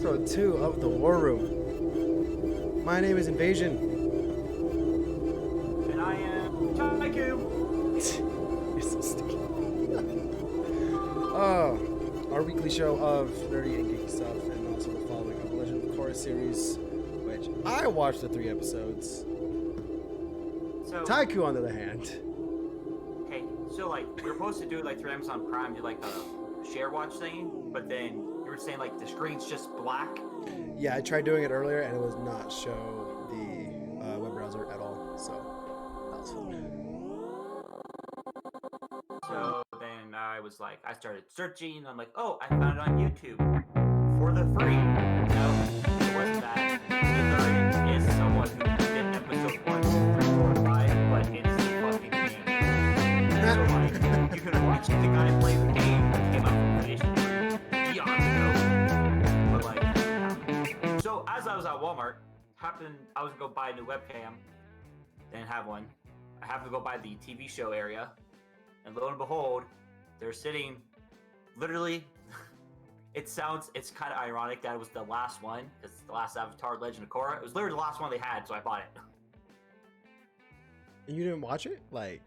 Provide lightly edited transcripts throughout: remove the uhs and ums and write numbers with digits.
episode 2 of the War Room. My name is InvAsian. And I am Tyku. You're so sticky. Our weekly show of nerdy and geeky stuff, and also the following of the Legend of Korra series, which I watched the 3 episodes. So Tyku, on the other hand. okay, so like we were supposed to do it like through Amazon Prime, do like a share watch thing, but then you were saying like the screen's just black. Yeah, I tried doing it earlier, and it was not show the web browser at all, so that was fun. So then I started searching. I'm like, oh, I found it on YouTube for the free. No, it wasn't that. There is someone who did episode 1, 3, 4, 5, but it's the fucking game. So like, you can watch the guy play the game that came out from PlayStation 3 eons ago. But like, yeah. So as I was at Walmart, I was gonna go buy a new webcam. Didn't have one. I happened to go by the TV show area. And lo and behold, they're sitting literally. It's kind of ironic that it was the last one, because the last Avatar, Legend of Korra. It was literally the last one they had, so I bought it. And you didn't watch it? Like,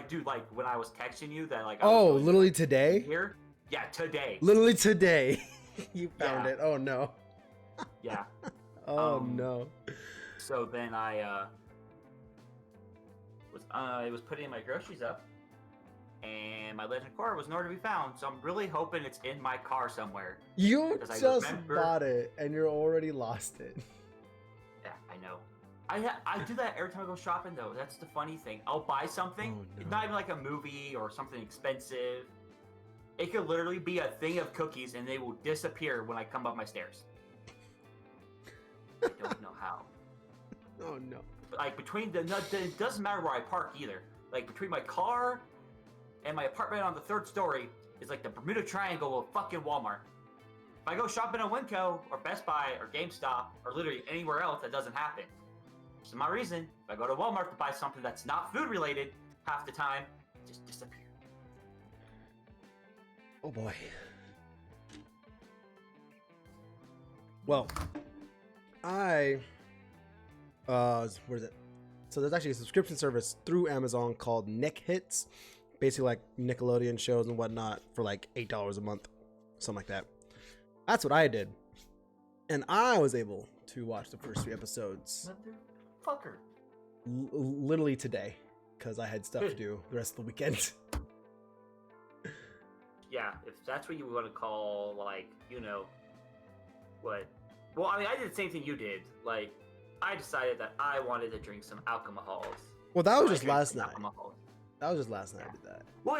dude, like when I was texting you that, like, oh, literally today? Here? Yeah, today. Literally today. You found Yeah. it. Oh, no. Yeah. Oh, no. So then it was putting my groceries up, and my Legend of Korra was nowhere to be found. So I'm really hoping it's in my car somewhere. You 'Cause I just remember- bought it, and you're already lost it. Yeah, I know. I do that every time I go shopping, though. That's the funny thing. I'll buy something, Oh, no. not even like a movie or something expensive. It could literally be a thing of cookies, and they will disappear when I come up my stairs. I don't know how. Oh, no. Like it doesn't matter where I park either. Like between my car and my apartment on the 3rd story is like the Bermuda Triangle of fucking Walmart. If I go shopping at Winco or Best Buy or GameStop or literally anywhere else, that doesn't happen. So my reason, if I go to Walmart to buy something that's not food related, half the time, it just disappears. Oh, boy. Well, where is it? So there's actually a subscription service through Amazon called Nick Hits, basically like Nickelodeon shows and whatnot for like $8 a month, something like that. That's what I did, and I was able to watch the first 3 episodes Motherfucker. literally today because I had stuff to do the rest of the weekend. Yeah, if that's what you want to call, like, you know, what? Well, I mean, I did the same thing you did. Like, I decided that I wanted to drink some alcohols. Well, that was So I just drank last some night. alcohols. That was just last night I did that. Well,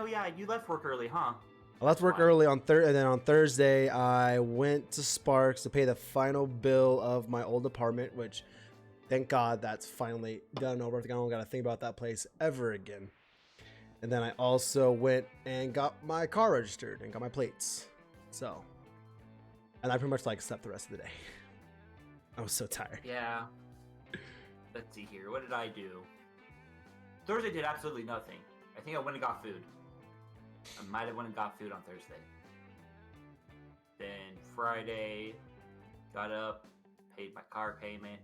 yeah, you left work early, huh? I left work early on and then on Thursday I went to Sparks to pay the final bill of my old apartment, which, thank God, that's finally done and over. I don't got to think about that place ever again. And then I also went and got my car registered and got my plates. So, and I pretty much like slept the rest of the day. I was so tired. Yeah. Let's see here. What did I do? Thursday did absolutely nothing. I think I went and got food. I might have went and got food on Thursday. Then Friday, got up, paid my car payment,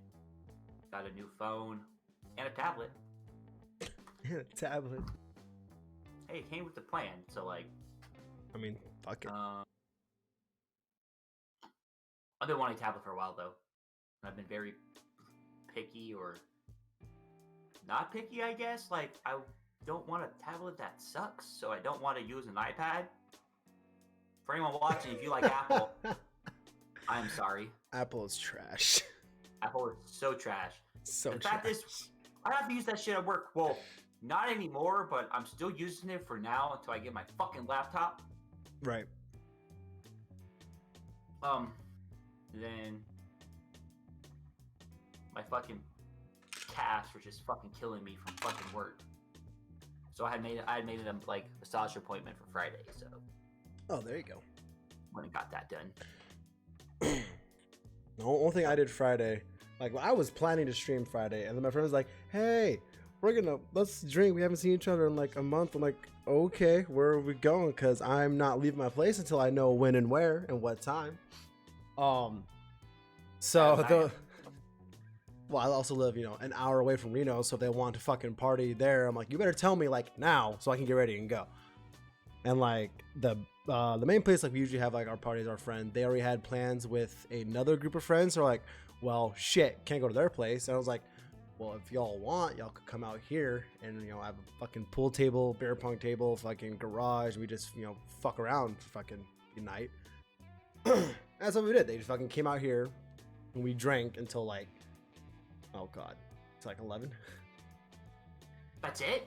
got a new phone, and a tablet. Tablet. Hey, it came with the plan, so like, I mean, fuck it. I've been wanting a tablet for a while though. I've been very picky, or not picky, I guess. Like, I don't want a tablet that sucks, so I don't want to use an iPad. For anyone watching, if you like Apple, I'm sorry. Apple is trash. Apple is so trash. So The trash. fact is, I have to use that shit at work. Well, not anymore, but I'm still using it for now until I get my fucking laptop. Right. Then my fucking calves were just fucking killing me from fucking work. So I had made it a like massage appointment for Friday. So Oh, there you go. went and got that done. The only thing I did Friday, like I was planning to stream Friday, and then my friend was like, "Hey, let's drink. We haven't seen each other in like a month. I'm like, okay, where are we going? Because I'm not leaving my place until I know when and where and what time. So well, I also live, an hour away from Reno. So if they want to fucking party there, I'm like, you better tell me like now so I can get ready and go. And like the main place, like we usually have like our parties, our friend, they already had plans with another group of friends. So like, well, shit, can't go to their place. And I was like, well, if y'all want, y'all could come out here and, I have a fucking pool table, beer pong table, fucking garage. We just, fuck around for fucking night. That's what we did. They just fucking came out here and we drank until like, oh God, it's like 11. That's it?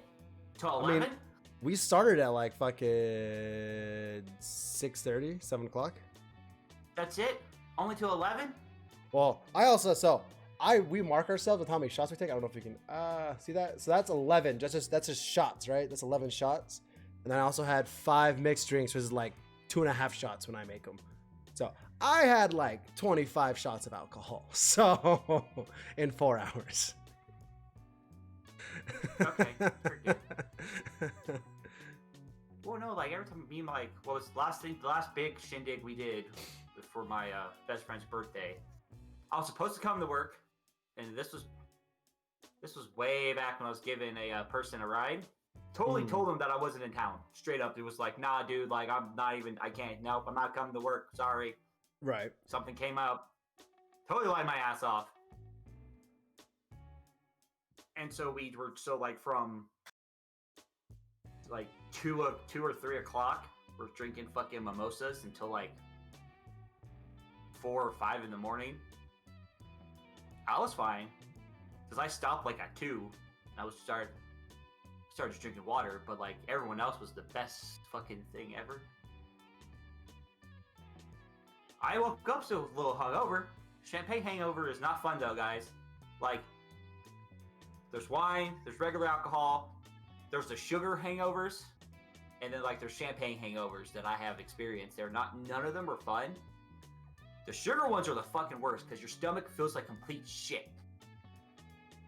Till 11? I mean, we started at like fucking 6:30, 7 o'clock. That's it? Only till 11? Well, we mark ourselves with how many shots we take. I don't know if we can see that. So that's 11. That's just shots, right? That's 11 shots. And then I also had 5 mixed drinks, which is like 2.5 shots when I make them. So I had like 25 shots of alcohol. So in 4 hours. Okay, pretty good. Well, no, like every time me and like, what was the last big shindig we did for my best friend's birthday. I was supposed to come to work, and this was way back when I was giving a person a ride. Totally told him that I wasn't in town. Straight up, it was like, nah, dude, like I can't. Nope, I'm not coming to work. Sorry. Right. Something came up. Totally lied my ass off. And so we were like from like 2 or 3 o'clock. We're drinking fucking mimosas until like 4 or 5 in the morning. I was fine because I stopped like at 2. And I started drinking water, but like everyone else was the best fucking thing ever. I woke up still a little hungover. Champagne hangover is not fun though, guys. Like, there's wine, there's regular alcohol, there's the sugar hangovers, and then like there's champagne hangovers that I have experienced. None of them are fun. The sugar ones are the fucking worst because your stomach feels like complete shit.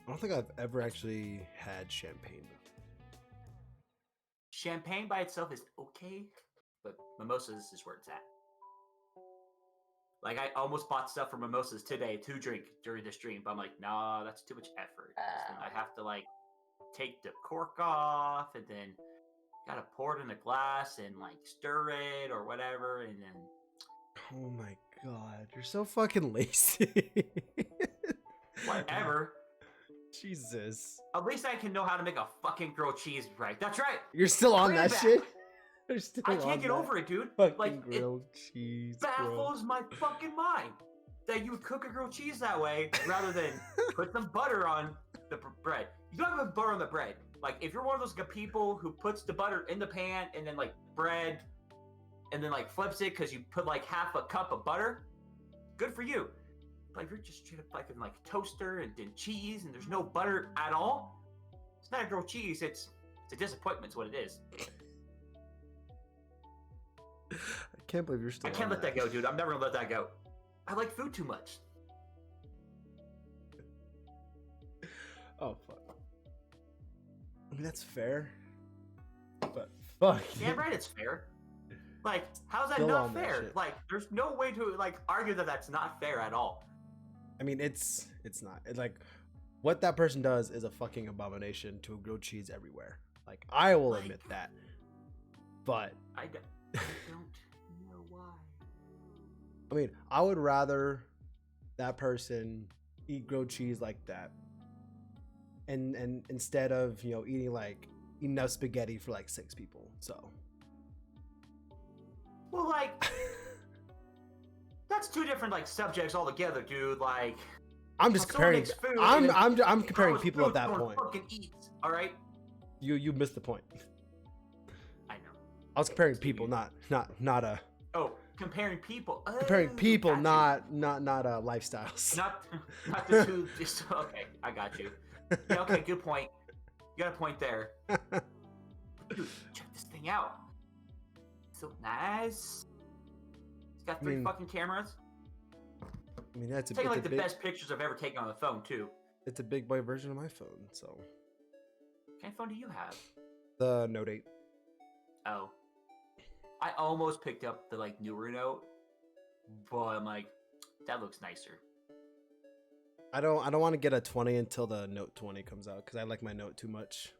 I don't think I've ever actually had champagne. Champagne by itself is okay, but mimosas is where it's at. Like, I almost bought stuff for mimosas today to drink during the stream, but I'm like, nah, that's too much effort. Then I have to, like, take the cork off, and then gotta pour it in a glass and, like, stir it or whatever, and then... Oh my God, you're so fucking lazy. Whatever. Jesus. At least I can know how to make a fucking grilled cheese right. That's right. You're still on that shit? I can't get over it, dude. Fucking like, grilled cheese, baffles my fucking mind that you would cook a grilled cheese that way rather than put some butter on the bread. You don't have butter on the bread. Like, if you're one of those people who puts the butter in the pan and then like bread and then like flips it because you put like half a cup of butter, good for you. But if you're just straight up fucking like toaster and then cheese and there's no butter at all, it's not a grilled cheese. It's a disappointment. Is what it is. I can't believe you're still. I can't let that go, dude. I'm never gonna let that go. I like food too much. Oh fuck. I mean that's fair, but fuck. Yeah, right. It's fair. Like, how's that Still not on that fair? shit. Like, there's no way to like argue that that's not fair at all. I mean, it's not. It's like what that person does is a fucking abomination to grilled cheese everywhere. Like, I will admit that. But I don't know why. I mean, I would rather that person eat grilled cheese like that, and instead of eating like enough spaghetti for like 6 people. So. Well, like, that's 2 different like subjects altogether, dude. Like, I'm just comparing. I'm comparing people at that point. Fucking eat, all right. You missed the point. I know. I was comparing people, not a. Oh, comparing people. Comparing people, gotcha. not lifestyles. Not the 2. Just okay. I got you. Yeah. Okay. Good point. You got a point there. Dude, check this thing out. So nice. It's got 3 fucking cameras. I mean, that's taking like the best pictures I've ever taken on the phone too. It's a big boy version of my phone, so. kind of phone do you have? The Note 8. Oh, I almost picked up the like newer Note, but I'm like, that looks nicer. I don't want to get a 20 until the Note 20 comes out because I like my Note too much.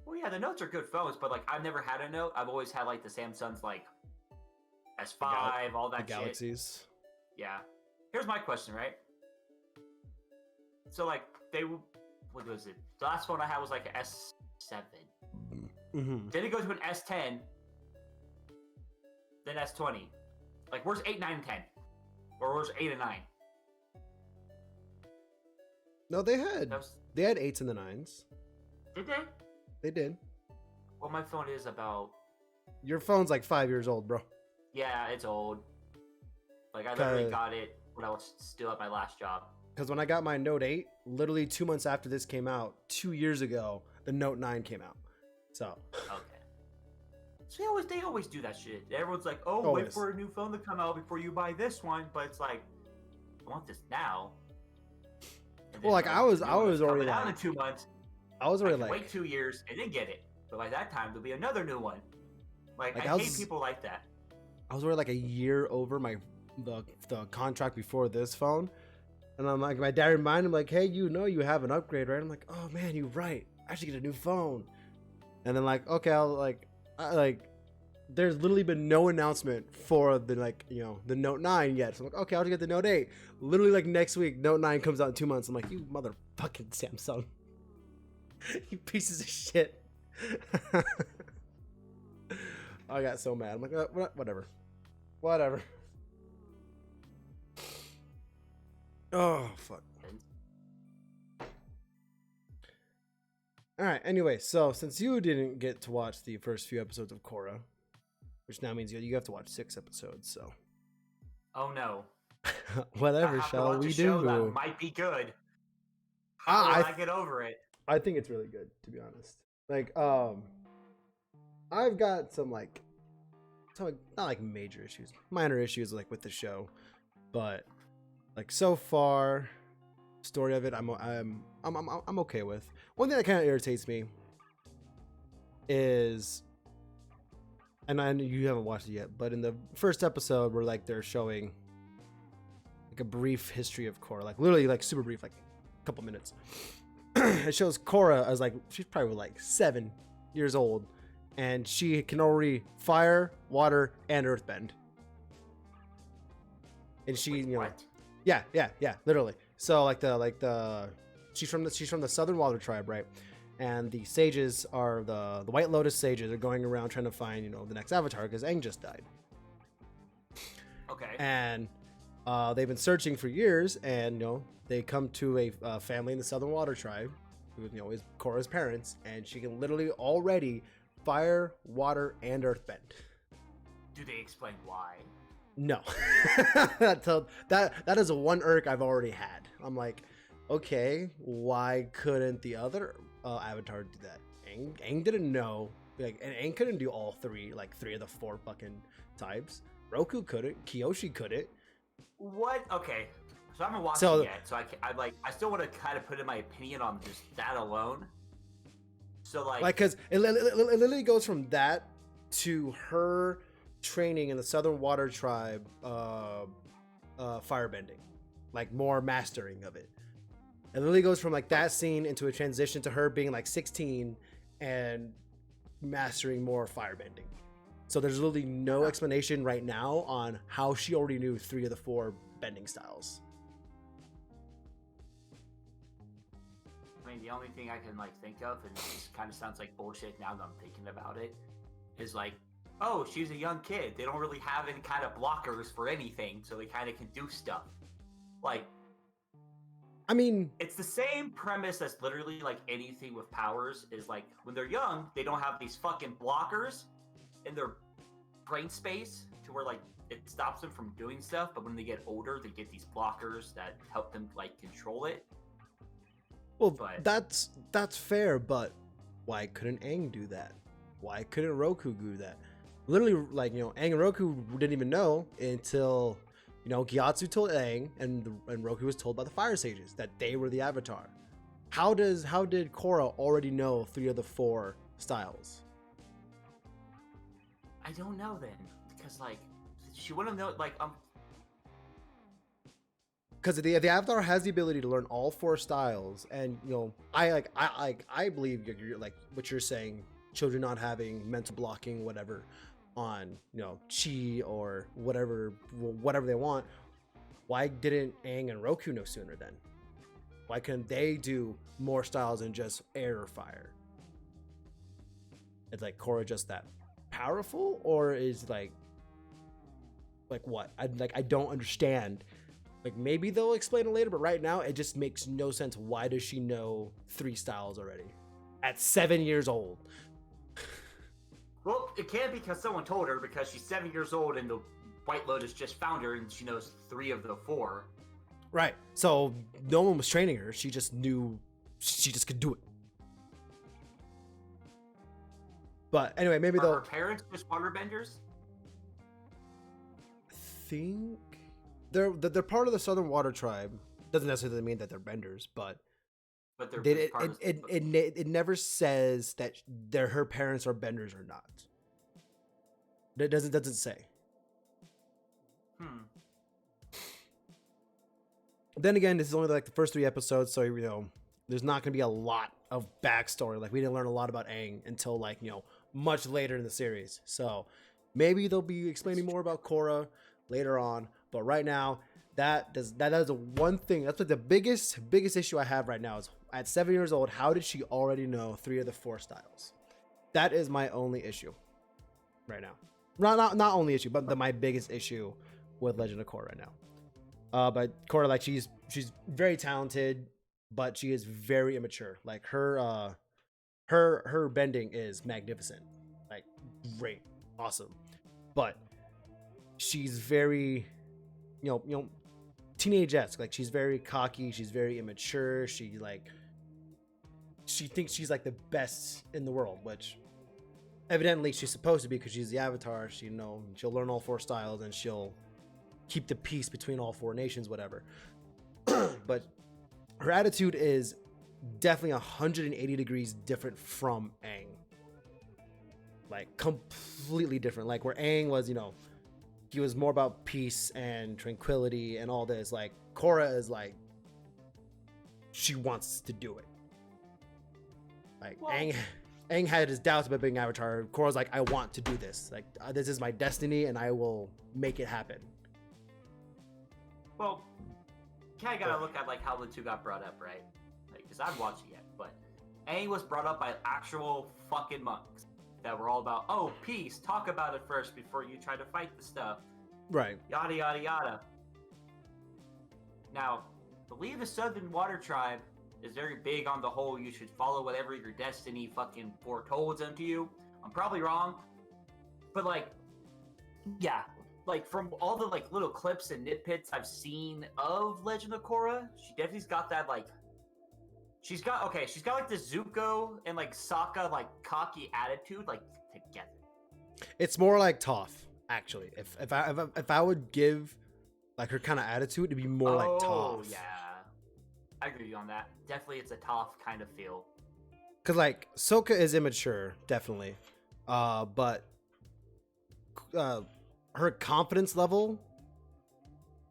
Well, yeah, the Notes are good phones, but like I've never had a Note. I've always had like the Samsung's like S5, all that The shit. Galaxies. Yeah. Here's my question, right? So like what was it? The last phone I had was like an S7. Mm-hmm. Then it goes to an S10, then S20. Like where's 8, 9, and 10? Or where's 8 and 9? No, they had 8s and the 9s. Did they? They did. Well, my phone is about... Your phone's like 5 years old, bro. Yeah, it's old. Like I literally got it when I was still at my last job. Because when I got my Note 8, literally 2 months after this came out, 2 years ago, the Note 9 came out. So. Okay. So they always do that shit. Everyone's like, oh, Always. wait for a new phone to come out before you buy this one. But it's like, I want this now. Well, like I was already out like in 2 months. I was already like wait 2 years and then get it. But by that time, there'll be another new one. Like I hate people like that. I was already like a year over the contract before this phone, and I'm like, my dad reminded him like, hey, you have an upgrade, right? I'm like, oh man, you're right. I should get a new phone. And then like, okay, there's literally been no announcement for the the Note 9 yet. So I'm like, okay, I'll just get the Note 8. Literally like next week, Note 9 comes out in 2 months. I'm like, you motherfucking Samsung. You pieces of shit. I got so mad. I'm like, whatever. Oh, fuck. Alright, anyway, so since you didn't get to watch the first few episodes of Korra, which now means you have to watch 6 episodes, so. Oh no. Whatever shall we do? That might be good. How will I get over it? I think it's really good, to be honest. Like, I've got some not like major issues, minor issues like with the show, but like so far, story of it, I'm okay with. One thing that kind of irritates me is, and I know you haven't watched it yet, but in the first episode where like they're showing like a brief history of Korra, like literally like super brief, like a couple minutes. It shows Korra as like she's probably like 7 years old, and she can already fire, water, and earthbend. And she, what? Yeah, literally. So like she's from the Southern Water Tribe, right? And the sages are the White Lotus sages are going around trying to find the next Avatar because Aang just died. Okay. And they've been searching for years, and they come to a family in the Southern Water Tribe, who is Korra's parents, and she can literally already fire, water, and earthbend. Do they explain why? No. that is a one irk I've already had. I'm like, okay, why couldn't the other Avatar do that? Aang didn't know, and Aang couldn't do all three of the 4 fucking types. Roku couldn't. Kyoshi couldn't. What? Okay. So I haven't watched it yet, so I still want to kind of put in my opinion on just that alone. So like because it literally goes from that to her training in the Southern Water Tribe, firebending, like more mastering of it. It literally goes from like that scene into a transition to her being like 16 and mastering more firebending. So there's literally no explanation right now on how she already knew 3 of the 4 bending styles. I mean, the only thing I can think of, and this kind of sounds like bullshit now that I'm thinking about it, is like, oh, she's a young kid. They don't really have any kind of blockers for anything, so they kind of can do stuff. Like, I mean, it's the same premise as literally like anything with powers is like when they're young, they don't have these fucking blockers in their brain space to where like it stops them from doing stuff, but when they get older, they get these blockers that help them control it. Well, that's fair, but why couldn't Aang do that? Why couldn't Roku do that? Literally, Aang and Roku didn't even know until Gyatso told Aang, and Roku was told by the Fire Sages that they were the Avatar. how did Korra already know 3 of the 4 styles? I don't know then, because like she wouldn't know. Like Because the Avatar has the ability to learn all 4 styles, and I believe you're like what you're saying. Children not having mental blocking, whatever, on chi or whatever they want. Why didn't Aang and Roku know sooner then? Why couldn't they do more styles than just air or fire? It's like Korra just that powerful, or is like what? I don't understand. Like maybe they'll explain it later, but right now it just makes no sense. Why does she know 3 styles already at 7 years old? Well, it can't because someone told her, because she's 7 years old and the White Lotus just found her and she knows 3 of the 4. Right. So no one was training her. She just knew she just could do it. But anyway, maybe Are they'll. her parents just waterbenders? I think they're part of the Southern Water Tribe. Doesn't necessarily mean that they're benders, but They're it never says that her parents are benders or not. It doesn't say. Then again, this is only like the first 3 episodes, so there's not going to be a lot of backstory. Like we didn't learn a lot about Aang until like much later in the series. So maybe they'll be explaining more about Korra later on. But right now, that is a one thing. That's like the biggest issue I have right now is at 7 years old, how did she already know 3 of the 4 styles? That is my only issue right now. Not only issue, but my biggest issue with Legend of Korra right now. But Korra, like she's very talented, but she is very immature. Like her bending is magnificent, like great, awesome, but she's very, teenage-esque. Like she's very cocky, she's very immature. She thinks she's like the best in the world, which evidently she's supposed to be because she's the Avatar. She'll learn all 4 styles and she'll keep the peace between all 4 nations, whatever. But her attitude is definitely 180 degrees different from Aang. Like completely different. Like where Aang was, he was more about peace and tranquility and all this. Like Korra is like, she wants to do it. Like Aang had his doubts about being Avatar. Korra's like, I want to do this. Like this is my destiny and I will make it happen. Well, kind of gotta look at like how the 2 got brought up, right? Like, because I haven't watched it yet, but Aang was brought up by actual fucking monks that were all about, oh, peace, talk about it first before you try to fight the stuff. Right. Yada, yada, yada. Now, I believe the Southern Water Tribe is very big on the whole you should follow whatever your destiny fucking foretold unto you. I'm probably wrong, but like, yeah. Like from all the like little clips and nitpicks I've seen of Legend of Korra, she definitely's got that like she's got like the Zuko and like Sokka like cocky attitude like together. It's more like Toph, actually. If I would give like her kind of attitude, it'd be more like Toph. Oh yeah, I agree with you on that. Definitely, it's a Toph kind of feel. Cause like Sokka is immature, definitely, but her confidence level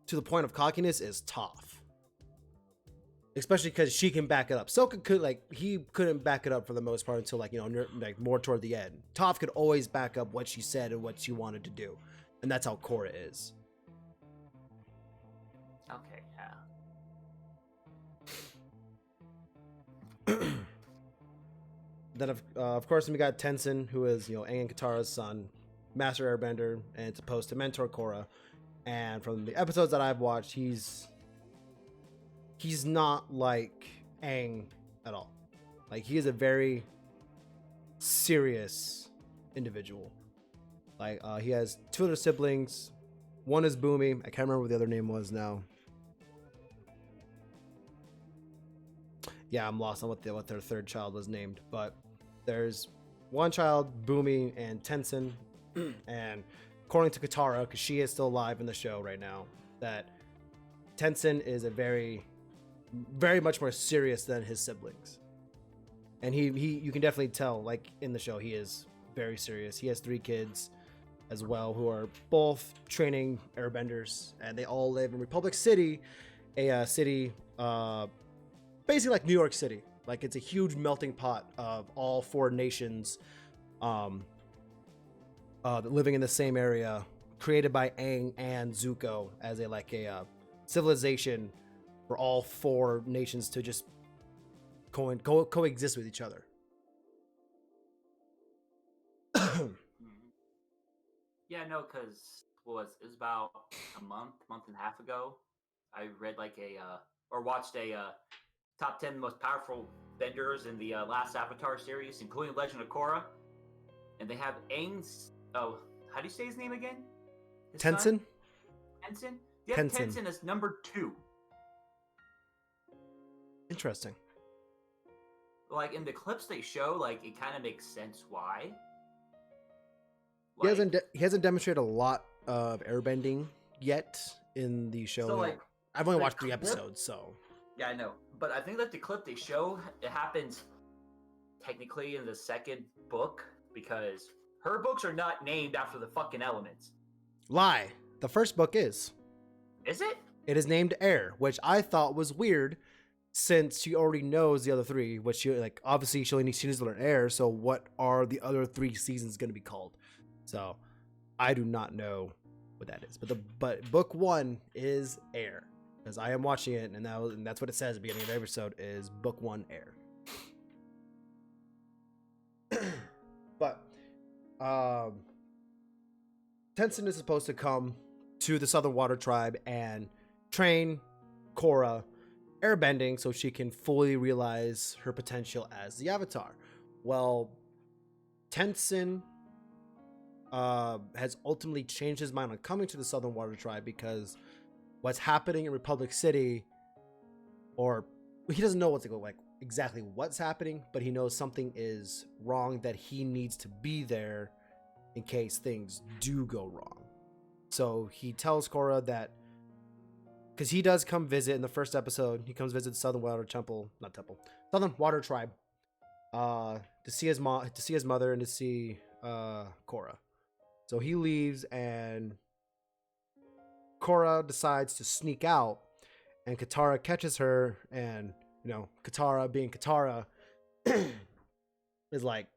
to the point of cockiness is Toph. Especially because she can back it up. Sokka couldn't back it up for the most part until like more toward the end. Toph could always back up what she said and what she wanted to do, and that's how Korra is. Okay, yeah. Then of course we got Tenzin, who is Aang and Katara's son, Master Airbender, and supposed to mentor Korra. And from the episodes that I've watched, he's not like Aang at all. Like he is a very serious individual. Like he has 2 other siblings. One is Boomy. I can't remember what the other name was now. Yeah, I'm lost on what their 3rd child was named. But there's one child, Boomy, and Tenzin. And according to Katara, because she is still alive in the show right now, that Tenzin is a very very much more serious than his siblings. And he you can definitely tell, like in the show, he is very serious. He has 3 kids as well who are both training airbenders, and they all live in Republic City, a city basically like New York City. Like it's a huge melting pot of all 4 nations living in the same area, created by Aang and Zuko as a civilization for all 4 nations to just coexist with each other. Yeah, no, because it was about a month and a half ago. I read or watched a top 10 most powerful benders in the last Avatar series, including Legend of Korra, and they have Aang's. Oh, how do you say his name again? His Tenzin. son? Tenzin. Yeah, Tenzin. Tenzin is number 2. Interesting. Like in the clips they show, like it kind of makes sense why. He hasn't demonstrated a lot of airbending yet in the show. So, like, I've only the watched 3 clip- episodes, so Yeah, I know, but I think that the clip they show, it happens technically in the second book, because her books are not named after the fucking elements. lie. The first book is. Is it? It is named Air, which I thought was weird, since she already knows the other 3. Which she obviously she needs to learn Air. So what are the other 3 seasons going to be called? So I do not know what that is. But book 1 is Air, because I am watching it, and that's what it says at the beginning of the episode is book 1 Air. But Tenzin is supposed to come to the Southern Water Tribe and train Korra airbending so she can fully realize her potential as the Avatar. Well, Tenzin has ultimately changed his mind on coming to the Southern Water Tribe, because what's happening in Republic City, or he doesn't know exactly what's happening, but he knows something is wrong, that he needs to be there in case things do go wrong. So he tells Korra that, because he does come visit in the first episode, he comes visit the Southern Water Southern Water Tribe, to see his mother and to see Korra. So he leaves, and Korra decides to sneak out, and Katara catches her, and Katara being Katara is like,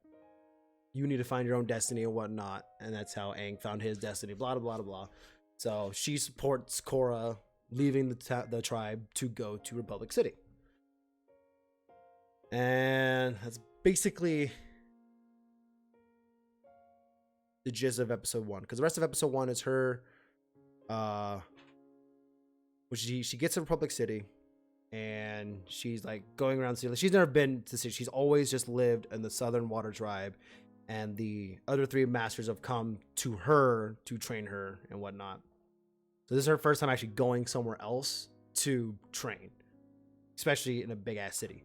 you need to find your own destiny and whatnot, and that's how Aang found his destiny, blah blah blah blah. So she supports Korra leaving the tribe to go to Republic City, and that's basically the gist of episode 1, because the rest of episode 1 is her which she gets to Republic City, and she's like going around city. She's never been to the city. She's always just lived in the Southern Water Tribe, and the other 3 masters have come to her to train her and whatnot. So this is her first time actually going somewhere else to train, especially in a big ass city.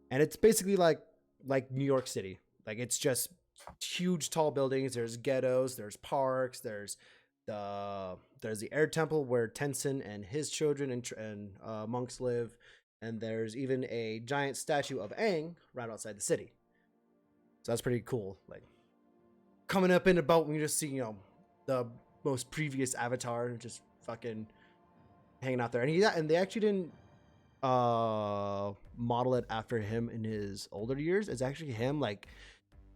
And it's basically like New York City. Like, it's just huge tall buildings. There's ghettos, there's parks, there's the air temple where Tenzin and his children and monks live, and there's even a giant statue of Aang right outside the city. So that's pretty cool. Like, coming up in a boat, when you just see the most previous Avatar just fucking hanging out there, and they actually didn't model it after him in his older years. It's actually him, like,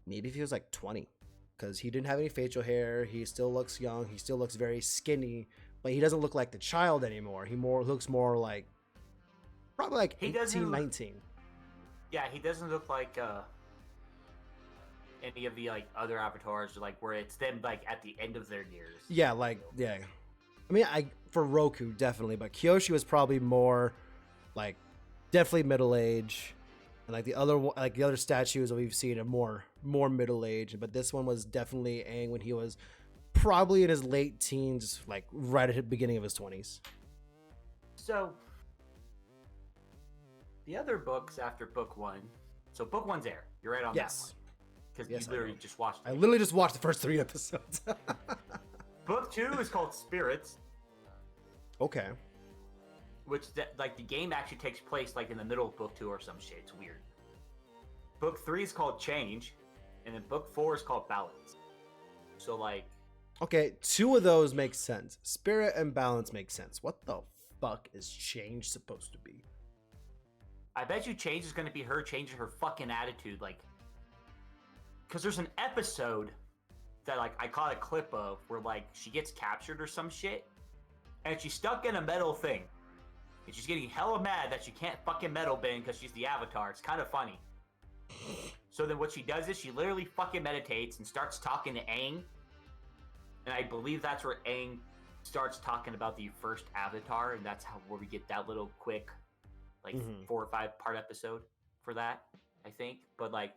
maybe if he was like 20, because he didn't have any facial hair. He still looks young. He still looks very skinny, but he doesn't look like the child anymore. He looks more like probably like 18, 19. Yeah, he doesn't look like any of the other avatars, like where it's them like at the end of their years. Yeah, yeah. I mean, for Roku definitely, but Kyoshi was probably more like definitely middle age. And like the other statues that we've seen are more middle aged, but this one was definitely Aang when he was probably in his late teens, like right at the beginning of his 20s. So the other books after book 1, so book 1's Air. You're right on that one. Because you literally just watched it. I literally just watched the first 3 episodes. Book 2 is called Spirits. Okay. like the game actually takes place like in the middle of book 2 or some shit. It's weird. Book 3 is called Change, and then book 4 is called Balance. So like, okay, 2 of those make sense. Spirit and Balance make sense. What the fuck is Change supposed to be? I bet you Change is going to be her changing her fucking attitude, like, because there's an episode that like I caught a clip of where like she gets captured or some shit, and she's stuck in a metal thing, and she's getting hella mad that she can't fucking metal bend because she's the Avatar. It's kind of funny. So then what she does is she literally fucking meditates and starts talking to Aang, and I believe that's where Aang starts talking about the first Avatar, and that's how where we get that little quick, like 4 or 5 part episode for that, I think. But like,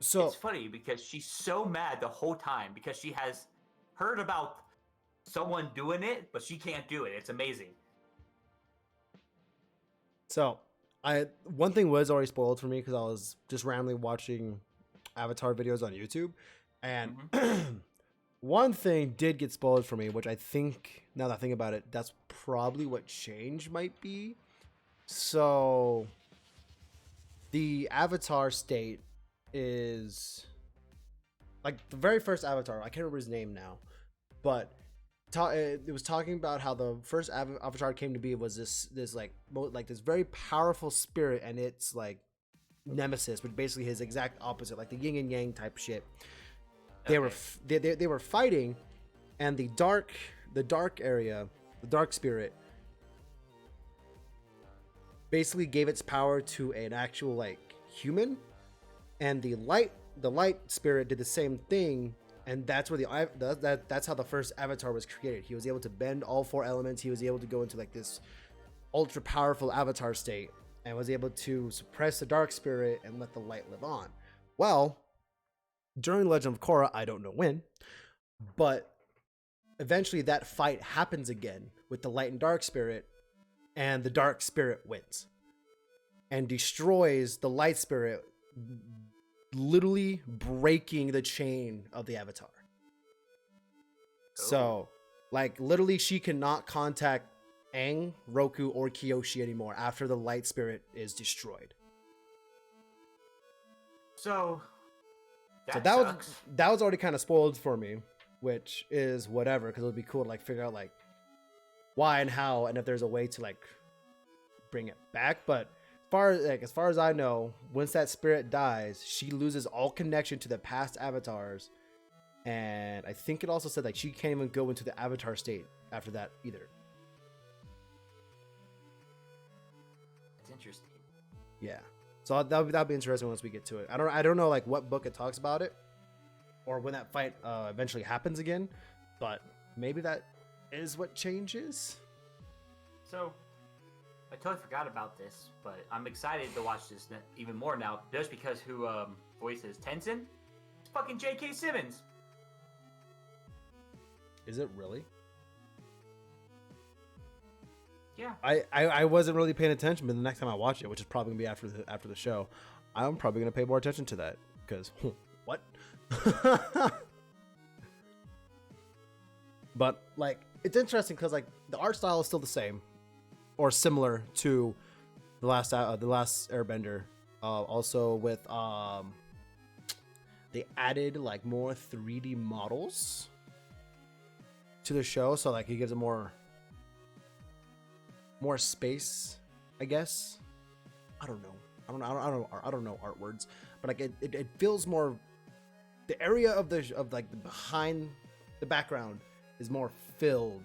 so it's funny because she's so mad the whole time because she has heard about someone doing it, but she can't do it. It's amazing. So, one thing was already spoiled for me because I was just randomly watching Avatar videos on YouTube, and one thing did get spoiled for me, which I think, now that I think about it, that's probably what Change might be. So, the Avatar state is like the very first Avatar. I can't remember his name now, but it was talking about how the first Avatar came to be was this like this very powerful spirit, and it's like nemesis, but basically his exact opposite, like the yin and yang type shit. They were they were fighting, and the dark area, the dark spirit, basically gave its power to an actual like human, and the light spirit did the same thing. And that's where that's how the first Avatar was created. He was able to bend all 4 elements. He was able to go into like this ultra powerful Avatar state, and was able to suppress the dark spirit and let the light live on. Well, during Legend of Korra, I don't know when, but eventually that fight happens again with the light and dark spirit, and the dark spirit wins and destroys the light spirit, literally breaking the chain of the Avatar. So, like, literally she cannot contact Aang, Roku, or Kyoshi anymore after the light spirit is destroyed. So that was already kind of spoiled for me, which is whatever, because it would be cool to like figure out like why and how, and if there's a way to like bring it back. But as far as I know, once that spirit dies, she loses all connection to the past avatars, and I think it also said like she can't even go into the avatar state after that either. That's interesting. Yeah, so that'll be interesting once we get to it. I don't know like what book it talks about it, or when that fight eventually happens again, but maybe that is what changes. So I totally forgot about this, but I'm excited to watch this even more now, just because who voices Tenzin? It's fucking J.K. Simmons. Is it really? Yeah. I wasn't really paying attention, but the next time I watch it, which is probably gonna be after the show, I'm probably gonna pay more attention to that, because what? But like, it's interesting because like the art style is still the same or similar to the last Airbender. Also with they added like more 3D models to the show, so like it gives it more space, I guess. I don't know art words, but like it feels more, the area of the behind the background is more filled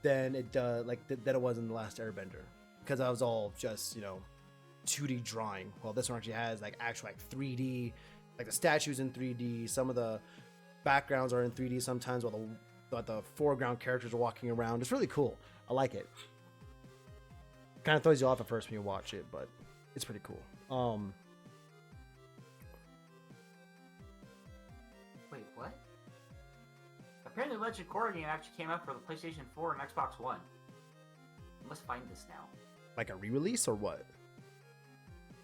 than it than it was in the last Airbender, because I was all just 2D drawing. Well, this one actually has like actual like 3D, like the statues in 3D. Some of the backgrounds are in 3D sometimes, while the foreground characters are walking around. It's really cool. I like it. Kind of throws you off at first when you watch it, but it's pretty cool. Wait, what? Apparently, Legend of Korra game actually came out for the PlayStation 4 and Xbox One. I must find this now. Like a re-release or what?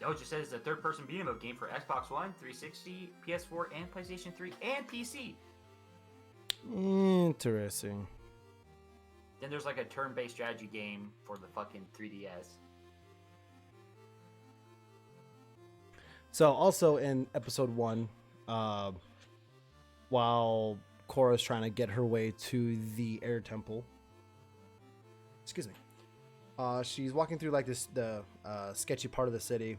Oh, it just says it's a third-person beat 'em up game for Xbox One, 360, PS4, and PlayStation 3, and PC. Interesting. Then there's like a turn-based strategy game for the fucking 3DS. So also in episode 1, while Korra's trying to get her way to the air temple, excuse me, she's walking through like the sketchy part of the city,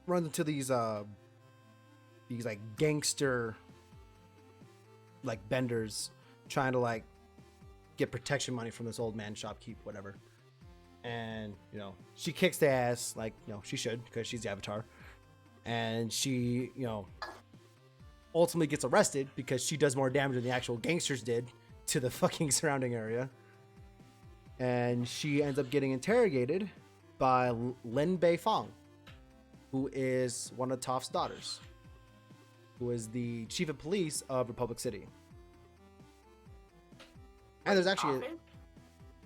runs into these like gangster like benders trying to like get protection money from this old man shopkeep, whatever. And she kicks the ass like she should, because she's the Avatar. And she ultimately gets arrested because she does more damage than the actual gangsters did to the fucking surrounding area. And she ends up getting interrogated by Lin Beifong, who is one of Toph's daughters, who is the chief of police of Republic City. And there's actually,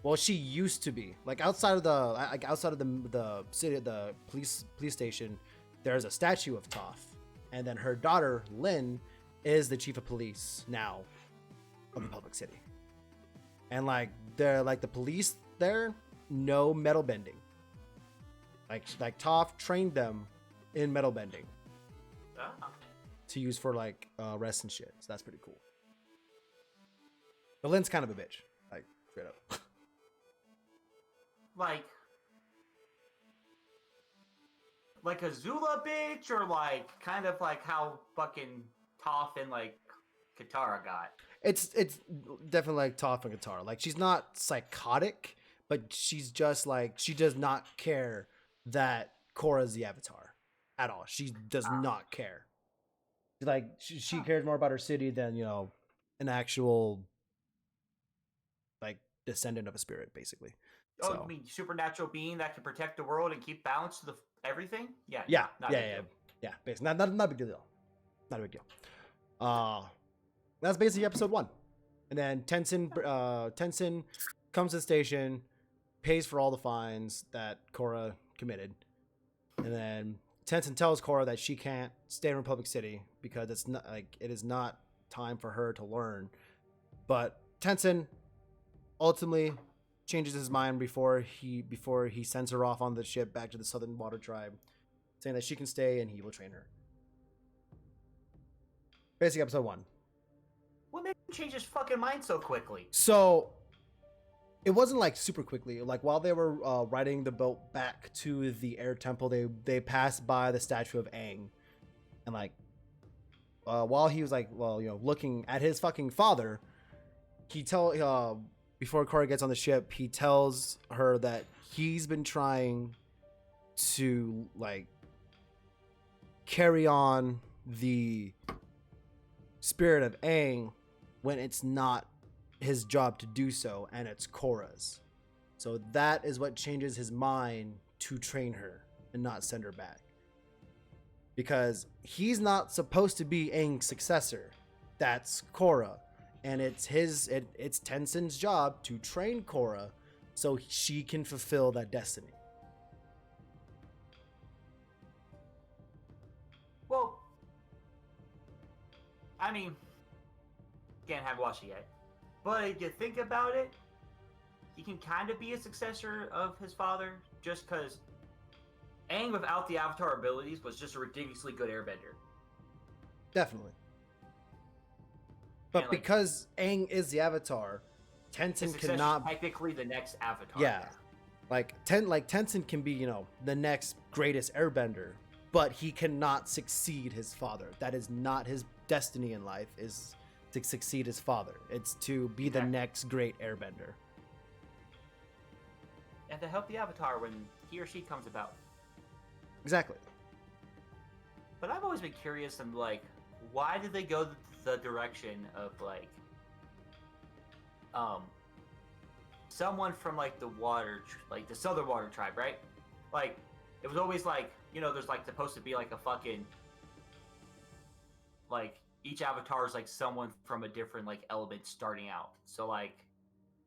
well, she used to be like outside of the city, the police station. There's a statue of Toph, and then her daughter Lin is the chief of police now of Republic City. And like they're like the police there, no metal bending. Like Toph trained them in metal bending to use for like rest and shit. So that's pretty cool. But Lin's kind of a bitch, like straight up. Like a Zula bitch, or like kind of like how fucking Toph and like Katara got. It's definitely like Toph and Katara. Like she's not psychotic, but she's just like, she does not care that Korra's the Avatar at all. She does not care. Like she cares more about her city than an actual like descendant of a spirit, basically. Oh, So, you mean supernatural being that can protect the world and keep balance to everything? Yeah. yeah, Not basically, not a big deal. Not a big deal. That's basically episode 1. And then Tenzin comes to the station, pays for all the fines that Korra committed, and then Tenzin tells Korra that she can't stay in Republic City because it is not time for her to learn. But Tenzin ultimately changes his mind before he sends her off on the ship back to the Southern Water Tribe, saying that she can stay and he will train her. Basically, episode 1. What made him change his fucking mind so quickly? So it wasn't like super quickly. Like while they were riding the boat back to the air temple, they passed by the statue of Aang, and like while he was like, looking at his fucking father, before Korra gets on the ship, he tells her that he's been trying to like carry on the spirit of Aang when it's not his job to do so, and it's Korra's. So that is what changes his mind to train her and not send her back. Because he's not supposed to be Aang's successor. That's Korra. And it's Tenzin's job to train Korra so she can fulfill that destiny. Well, I mean, again, haven't watched it yet. But if you think about it, he can kind of be a successor of his father, just because Aang without the Avatar abilities was just a ridiculously good airbender. Definitely. But because Aang is the Avatar, Tenzin cannot technically the next Avatar. Yeah. Like Tenzin can be, the next greatest airbender, but he cannot succeed his father. That is not his destiny in life, is to succeed his father. It's to be the next great airbender. And to help the Avatar when he or she comes about. Exactly. But I've always been curious and like, why did they go the direction of like someone from like the Southern Water Tribe, right? Like it was always like, there's like supposed to be like a fucking like each avatar is like someone from a different like element starting out. So like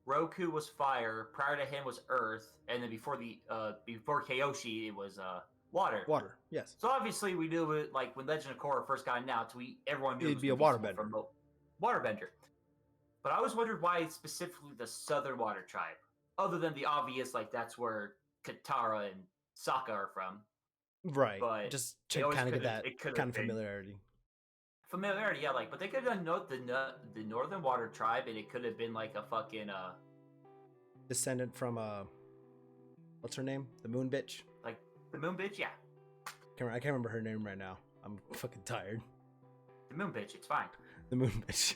Roku was fire, prior to him was earth, and then before Kyoshi it was water. Yes. So obviously we knew it, like when Legend of Korra first got announced, everyone knew it'd be a waterbender. Waterbender. But I always wondered why specifically the Southern Water Tribe, other than the obvious, like that's where Katara and Sokka are from. Right. But Just they to always kind of could get have. that It could kind have of been familiarity. familiarity, yeah. Like, but they could have done the Northern Water Tribe, and it could have been like a fucking Descendant from what's her name? The Moon Bitch. like the Moon Bitch, yeah. I can't remember her name right now. I'm fucking tired. The Moon Bitch, it's fine. The Moon Bitch.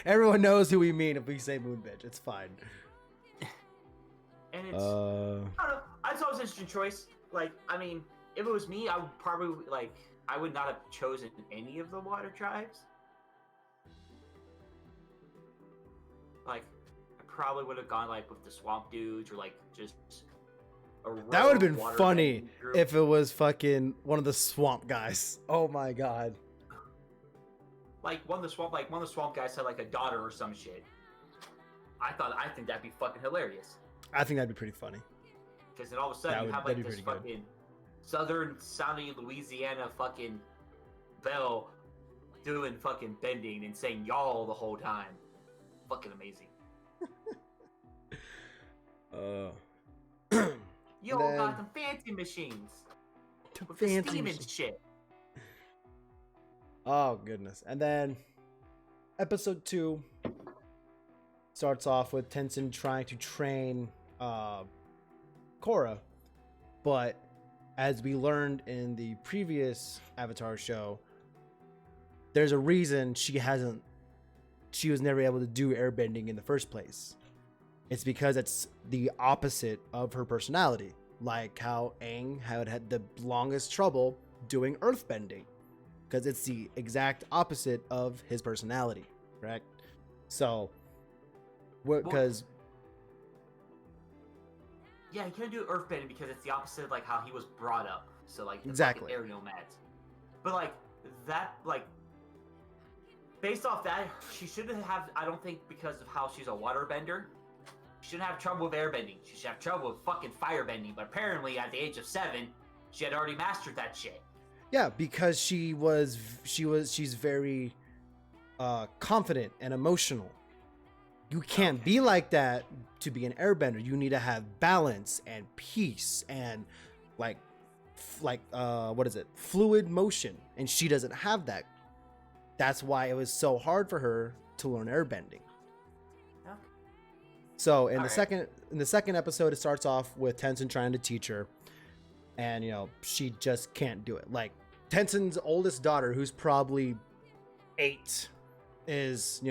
Everyone knows who we mean if we say Moon Bitch. It's fine. And it's I don't know. I thought it was an interesting choice. Like, I mean, if it was me, I would probably I would not have chosen any of the water tribes. Like, I probably would have gone like with the swamp dudes or like just that would have been water funny group. if it was fucking one of the swamp guys. Oh my god. Like one of the swamp guys had like a daughter or some shit. I think that'd be fucking hilarious. I think that'd be pretty funny. Because then all of a sudden you have like this fucking southern sounding Louisiana fucking bell doing fucking bending and saying y'all the whole time. Fucking amazing. Yo, got them fancy machines. With Fancy steam and shit. Oh goodness. And then episode 2 starts off with Tenzin trying to train Korra, but as we learned in the previous Avatar show, there's a reason she was never able to do airbending in the first place. It's because it's the opposite of her personality, like how Aang had the longest trouble doing earthbending, because it's the exact opposite of his personality, correct? So, because yeah, he can't do earthbending because it's the opposite of like how he was brought up. So like the exactly air nomads. But like that, like based off that, she shouldn't have. I don't think because of how she's a waterbender, she shouldn't have trouble with airbending. She should have trouble with fucking firebending. But apparently, at the age of 7, she had already mastered that shit. Yeah, because she's very confident and emotional. You can't be like that to be an airbender. You need to have balance and peace and like what is it? Fluid motion. And she doesn't have that. That's why it was so hard for her to learn airbending. Okay. So in the second episode, it starts off with Tenzin trying to teach her, and she just can't do it. Like Tenzin's oldest daughter, who's probably 8, is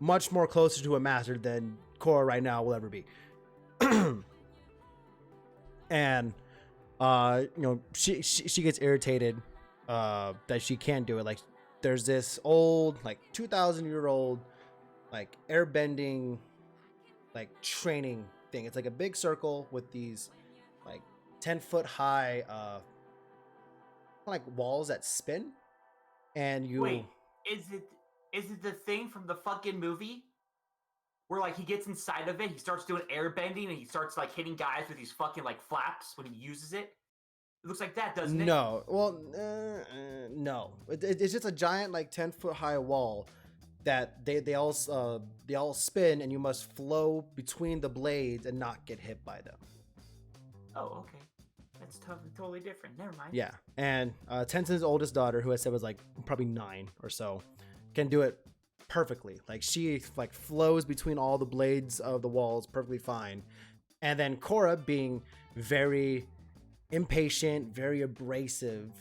much more closer to a master than Korra right now will ever be. And she gets irritated that she can't do it. Like there's this old 2,000-year-old airbending training thing. It's like a big circle with these 10-foot high walls that spin, and you wait, is it the thing from the fucking movie where he gets inside of it, he starts doing airbending and he starts hitting guys with these fucking flaps when he uses it? It looks like that, doesn't it? No. Well, no. It's just a giant 10-foot high wall that they all spin, and you must flow between the blades and not get hit by them. Oh, okay. That's totally different. Never mind. Yeah, and Tenzin's oldest daughter, who I said was probably 9 or so, can do it perfectly. She flows between all the blades of the walls perfectly fine. And then Korra, being very impatient, very abrasive,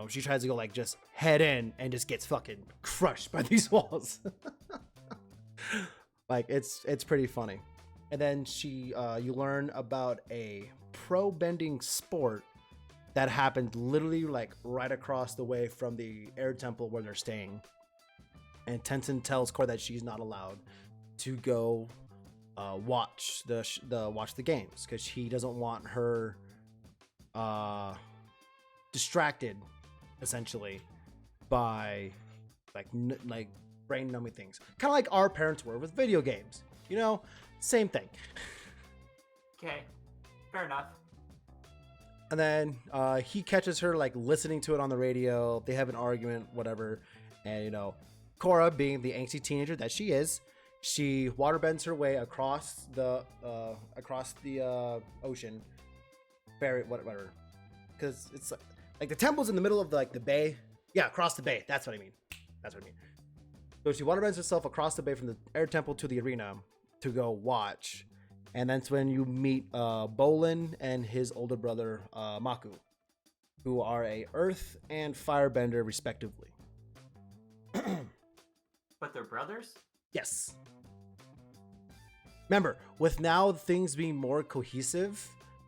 she tries to go just head in and just gets fucking crushed by these walls. It's pretty funny. And then you learn about a pro bending sport that happened literally right across the way from the air temple where they're staying. And Tenzin tells Korra that she's not allowed to go watch the games because he doesn't want her distracted, essentially, by brain numbing things, kind of like our parents were with video games. Same thing. Okay, fair enough. And then he catches her listening to it on the radio. They have an argument, whatever, and Korra, being the angsty teenager that she is, She waterbends her way across the ocean, whatever, because it's like the temple's in the middle of the bay. Yeah, across the bay. That's what I mean. So she waterbends herself across the bay from the air temple to the arena to go watch, and that's when you meet Bolin and his older brother Maku, who are a earth and firebender respectively. But they're brothers? Yes. Remember, with now things being more cohesive,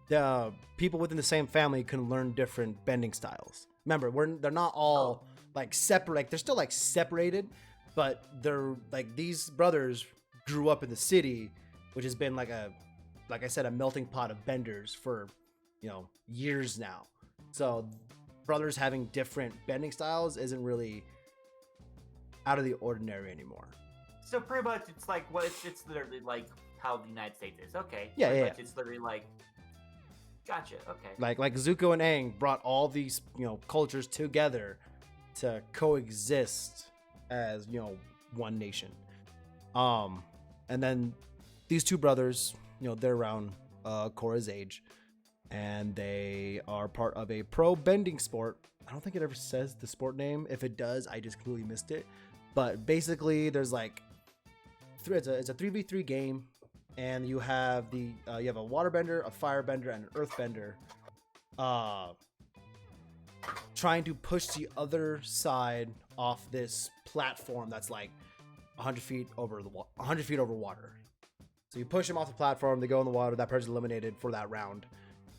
the people within the same family can learn different bending styles. Remember, they're not all like separate. Like they're still like separated, but they're like these brothers grew up in the city, which has been like I said, a melting pot of benders for years now. So brothers having different bending styles isn't really out of the ordinary anymore. So pretty much it's like it's literally like how the United States is. Okay. Yeah. It's literally like, gotcha. Okay. Like Zuko and Aang brought all these cultures together to coexist as one nation. And then these two brothers, they're around Korra's age, and they are part of a pro bending sport. I don't think it ever says the sport name. If it does, I just completely missed it. But basically, there's like it's a 3v3 game, and you have you have a waterbender, a firebender, and an earthbender, trying to push the other side off this platform that's like 100 feet over water. So you push them off the platform, they go in the water, that person's eliminated for that round,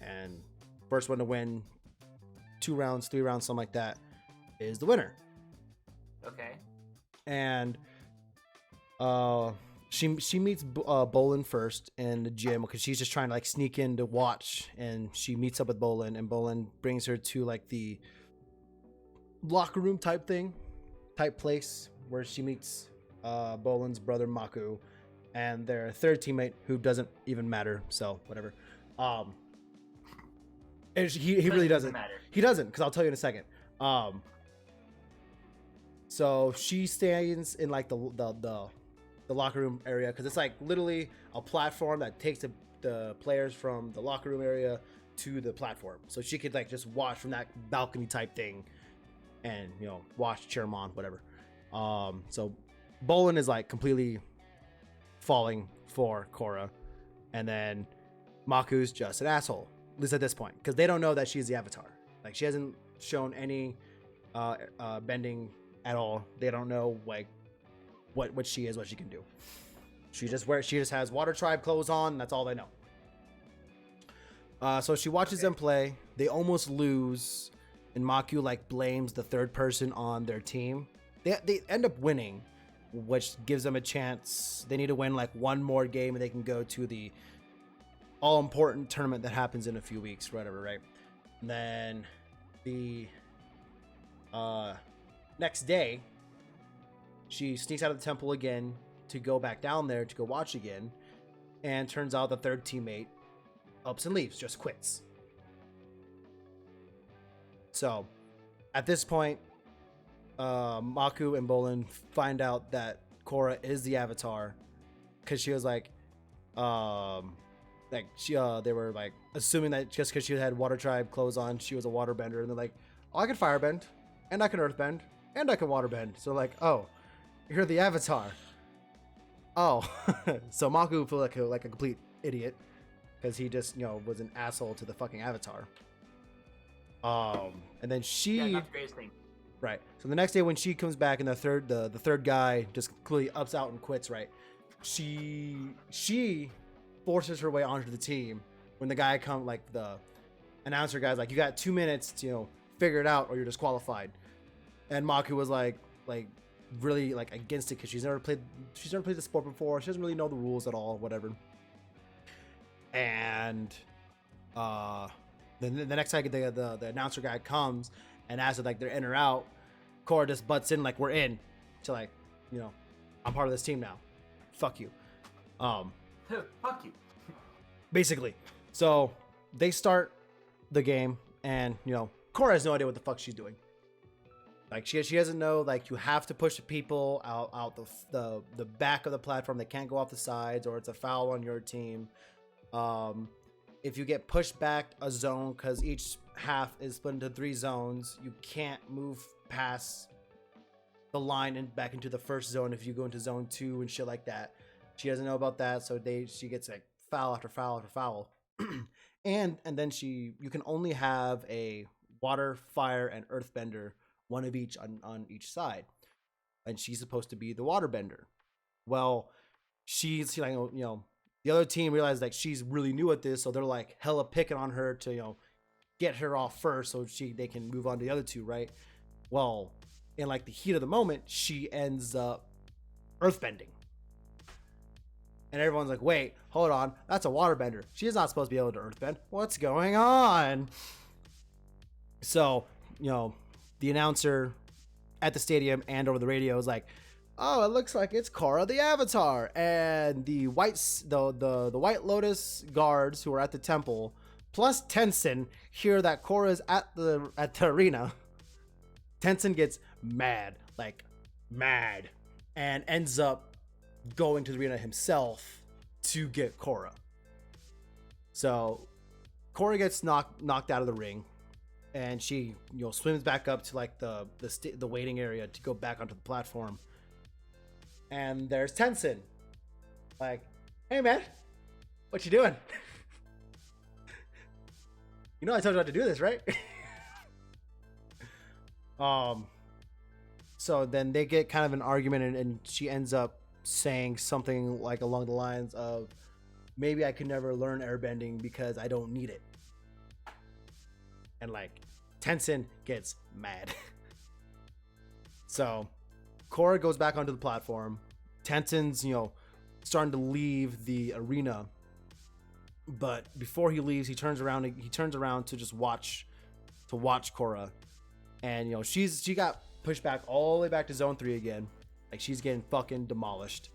and first one to win 2 rounds, 3 rounds, something like that, is the winner. Okay. And she meets Bolin first in the gym because she's just trying to like sneak in to watch, and she meets up with Bolin, and Bolin brings her to like the locker room type place where she meets Bolin's brother Maku and their third teammate, who doesn't even matter, so whatever. And he really doesn't matter. He doesn't, because I'll tell you in a second. So she stands in like the locker room area, because it's like literally a platform that takes the players from the locker room area to the platform, so she could like just watch from that balcony type thing, and watch, cheer them on, whatever. So Bolin is like completely falling for Korra, and then Maku's just an asshole, at least at this point, because they don't know that she's the Avatar. Like, she hasn't shown any bending at all. They don't know like what she is, what she can do. She just has Water Tribe clothes on, and that's all they know. So she watches them play. They almost lose, and Maku like blames the third person on their team. They end up winning, which gives them a chance. They need to win like one more game, and they can go to the all-important tournament that happens in a few weeks, whatever, right? And then the next day, she sneaks out of the temple again to go back down there to go watch again, and turns out the third teammate ups and leaves, just quits. So at this point, Maku and Bolin find out that Korra is the Avatar, because she was like they were like assuming that just because she had Water Tribe clothes on, she was a waterbender, and they're like, oh, I can firebend, and I can earthbend, and I can waterbend. So like, oh, you're the Avatar. Oh, so Maku felt like a complete idiot, because he just was an asshole to the fucking Avatar. And then she, not the greatest thing. Right. So the next day when she comes back, and the third guy just clearly ups out and quits, right? She forces her way onto the team when the guy the announcer guy's like, you got 2 minutes to figure it out or you're disqualified. And Maku was like really like against it, because she's never played the sport before. She doesn't really know the rules at all, whatever. And then the next time the announcer guy comes and asks if like they're in or out, Korra just butts in like, we're in. So like, I'm part of this team now. Fuck you. Fuck you. Basically. So they start the game, and Korra has no idea what the fuck she's doing. Like she doesn't know, like you have to push the people out the back of the platform. They can't go off the sides, or it's a foul on your team. If you get pushed back a zone, because each half is split into 3 zones, you can't move past the line and back into the first zone if you go into zone 2 and shit like that. She doesn't know about that, so she gets like foul after foul after foul. and then you can only have a water, fire, and earthbender, one of each on each side, and she's supposed to be the waterbender. Well, she's like, the other team realized like she's really new at this, so they're like hella picking on her to get her off first so they can move on to the other 2, right? Well, in like the heat of the moment, she ends up earthbending. And everyone's like, wait, hold on, that's a waterbender. She's not supposed to be able to earthbend. What's going on? So, the announcer at the stadium and over the radio is like, oh, it looks like it's Korra the Avatar. And the White Lotus guards who are at the temple, plus Tenzin, hear that Korra is at the arena. Tenzin gets mad, and ends up going to the arena himself to get Korra. So Korra gets knocked out of the ring, and she swims back up to like the waiting area to go back onto the platform. And there's Tenzin, like, hey man, what you doing? I told you not to do this, right? So then they get kind of an argument, and she ends up saying something like along the lines of, maybe I could never learn airbending because I don't need it. And like Tenzin gets mad. So Korra goes back onto the platform. Tenzin's starting to leave the arena, but before he leaves, he turns around to just watch Korra. And she got pushed back all the way back to zone 3 again. Like she's getting fucking demolished.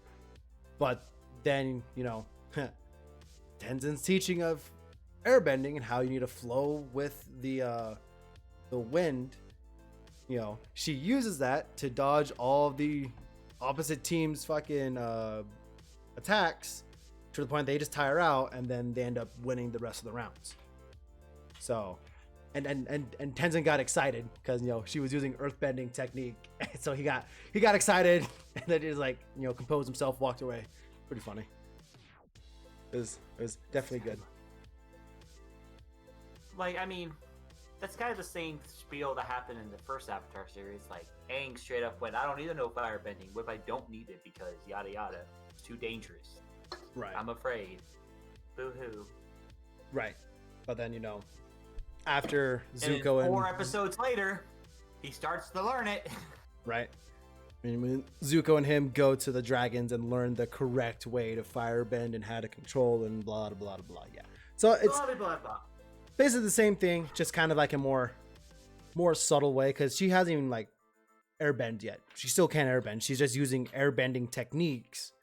But then Tenzin's teaching of airbending and how you need to flow with the wind. She uses that to dodge all of the opposite team's fucking attacks, to the point they just tire out, and then they end up winning the rest of the rounds. So and Tenzin got excited because she was using earthbending technique. So he got excited, and then he just like composed himself, walked away. Pretty funny. It was definitely good. Like, I mean, that's kind of the same spiel that happened in the first Avatar series. Like, Aang straight up went, I don't need to know firebending. What if I don't need it because yada yada? It's too dangerous. Right. I'm afraid. Boo-hoo. Right. But then, after Zuko and 4 episodes later, he starts to learn it. Right. I mean, when Zuko and him go to the dragons and learn the correct way to firebend and how to control and blah, blah, blah, blah. Yeah. So it's blah, blah, blah. Basically the same thing, just kind of like a more subtle way, because she hasn't even like airbend yet. She still can't airbend. She's just using airbending techniques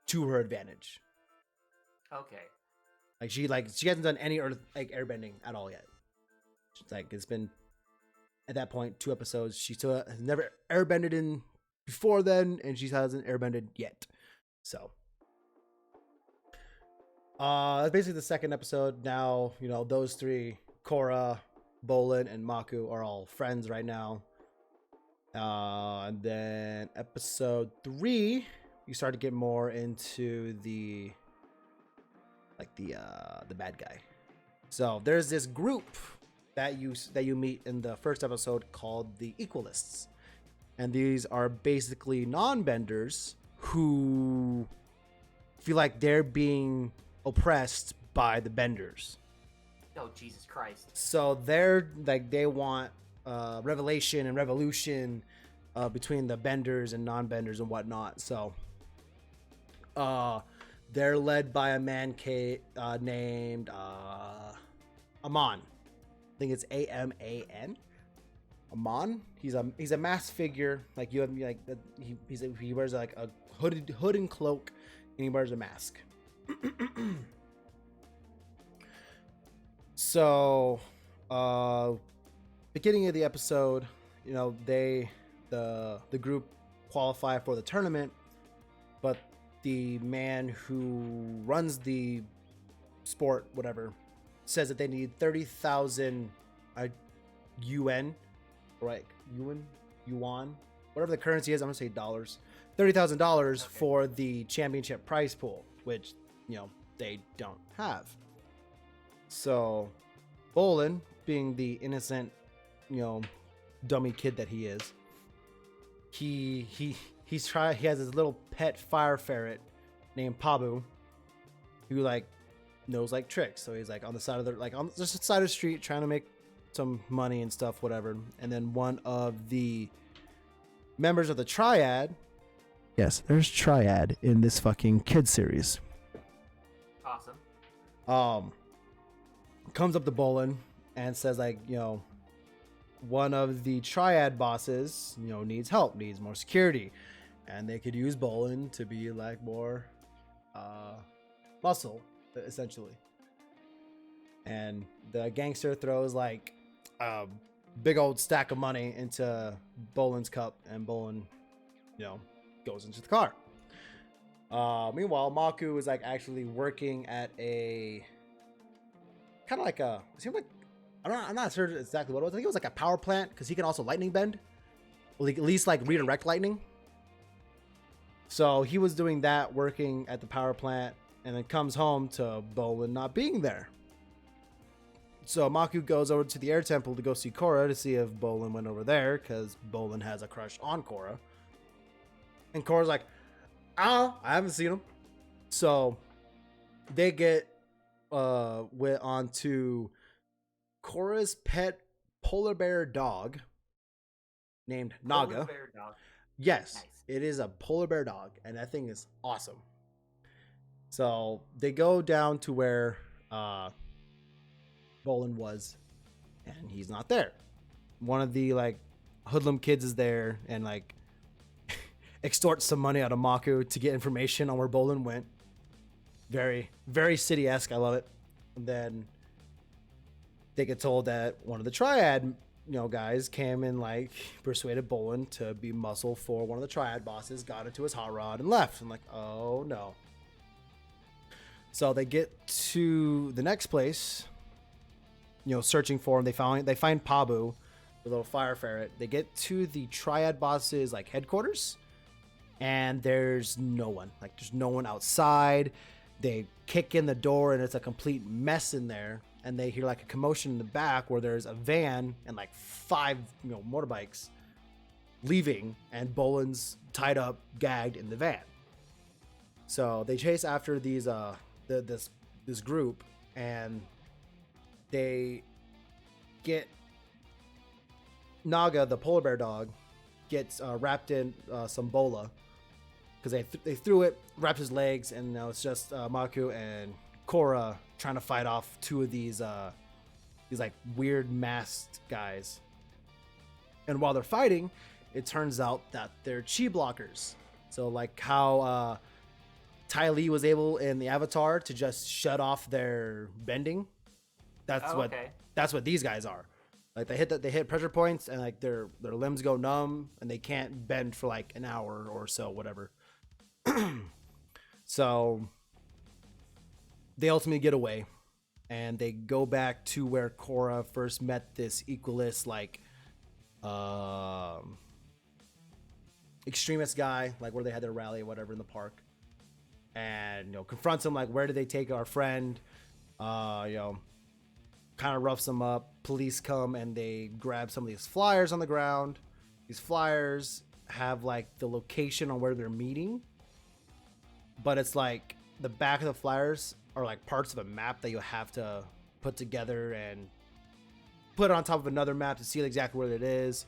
to her advantage. Okay. Like she hasn't done any airbending at all yet. It's been at that point 2 episodes. She still has never airbended in before then, and she hasn't airbended yet. So that's basically the second episode. Now those 3, Korra, Bolin, and Maku, are all friends right now. And then episode 3, you start to get more into the bad guy. So there's this group that you meet in the first episode called the Equalists, and these are basically non-benders who feel like they're being oppressed by the benders. Oh, Jesus Christ. So they're like, they want revelation and revolution between the benders and non-benders and whatnot. So they're led by a man named Amon. I think it's Aman. Amon. He's a masked figure. Like you have like he wears like a hood and cloak, and he wears a mask. So beginning of the episode, the group qualify for the tournament, but the man who runs the sport, whatever, says that they need 30,000 yuan, right? Yuan, whatever the currency is. I'm gonna say dollars. $30,000 for the championship prize pool, which they don't have. So, Bolin, being the innocent, dummy kid that he is, he has his little pet fire ferret named Pabu, who knows tricks. So he's on the side of on just the side of the street trying to make some money and stuff, whatever. And then one of the members of the Triad, yes, there's Triad in this fucking kid series. Awesome. Comes up to Bolin and says one of the Triad bosses, needs help, needs more security, and they could use Bolin to be more muscle, essentially. And the gangster throws a big old stack of money into Bolin's cup, and Bolin, goes into the car. Meanwhile, Maku is actually working at a kind of it seemed I'm not sure exactly what it was. I think it was a power plant, because he can also lightning bend, well, at least redirect lightning. So he was doing that, working at the power plant, and then comes home to Bolin not being there. So Maku goes over to the air temple to go see Korra, to see if Bolin went over there, because Bolin has a crush on Korra. And Korra's I haven't seen him. So they get went on to Korra's pet polar bear dog named Naga. Polar bear dog. Yes, Nice. It is a polar bear dog, and that thing is awesome. So they go down to where Bolin was, and he's not there. One of the hoodlum kids is there and extorts some money out of Maku to get information on where Bolin went. Very, very city-esque. I love it. And then they get told that one of the Triad, guys came and persuaded Bolin to be muscle for one of the Triad bosses, got into his hot rod and left. I'm oh no. So they get to the next place, searching for him. They find Pabu, the little fire ferret. They get to the Triad boss's headquarters, and there's no one. There's no one outside. They kick in the door, and it's a complete mess in there. And they hear a commotion in the back, where there's a van and 5 motorbikes leaving, and Bolin's tied up, gagged in the van. So they chase after these this group, and they get Naga, the polar bear dog, gets wrapped in some bola, because they threw it, wrapped his legs, and now it's just Maku and Korra trying to fight off 2 of these weird masked guys. And while they're fighting, it turns out that they're chi blockers. So how Ty Lee was able in the Avatar to just shut off their bending, that's what these guys are. They hit pressure points, and their limbs go numb, and they can't bend for an hour or so, whatever. So they ultimately get away, and they go back to where Korra first met this Equalist extremist guy, where they had their rally or whatever in the park, and confronts him where did they take our friend, kind of roughs him up. Police come, and they grab some of these flyers on the ground. These flyers have the location on where they're meeting, but it's the back of the flyers are parts of a map that you have to put together and put it on top of another map to see exactly where it is.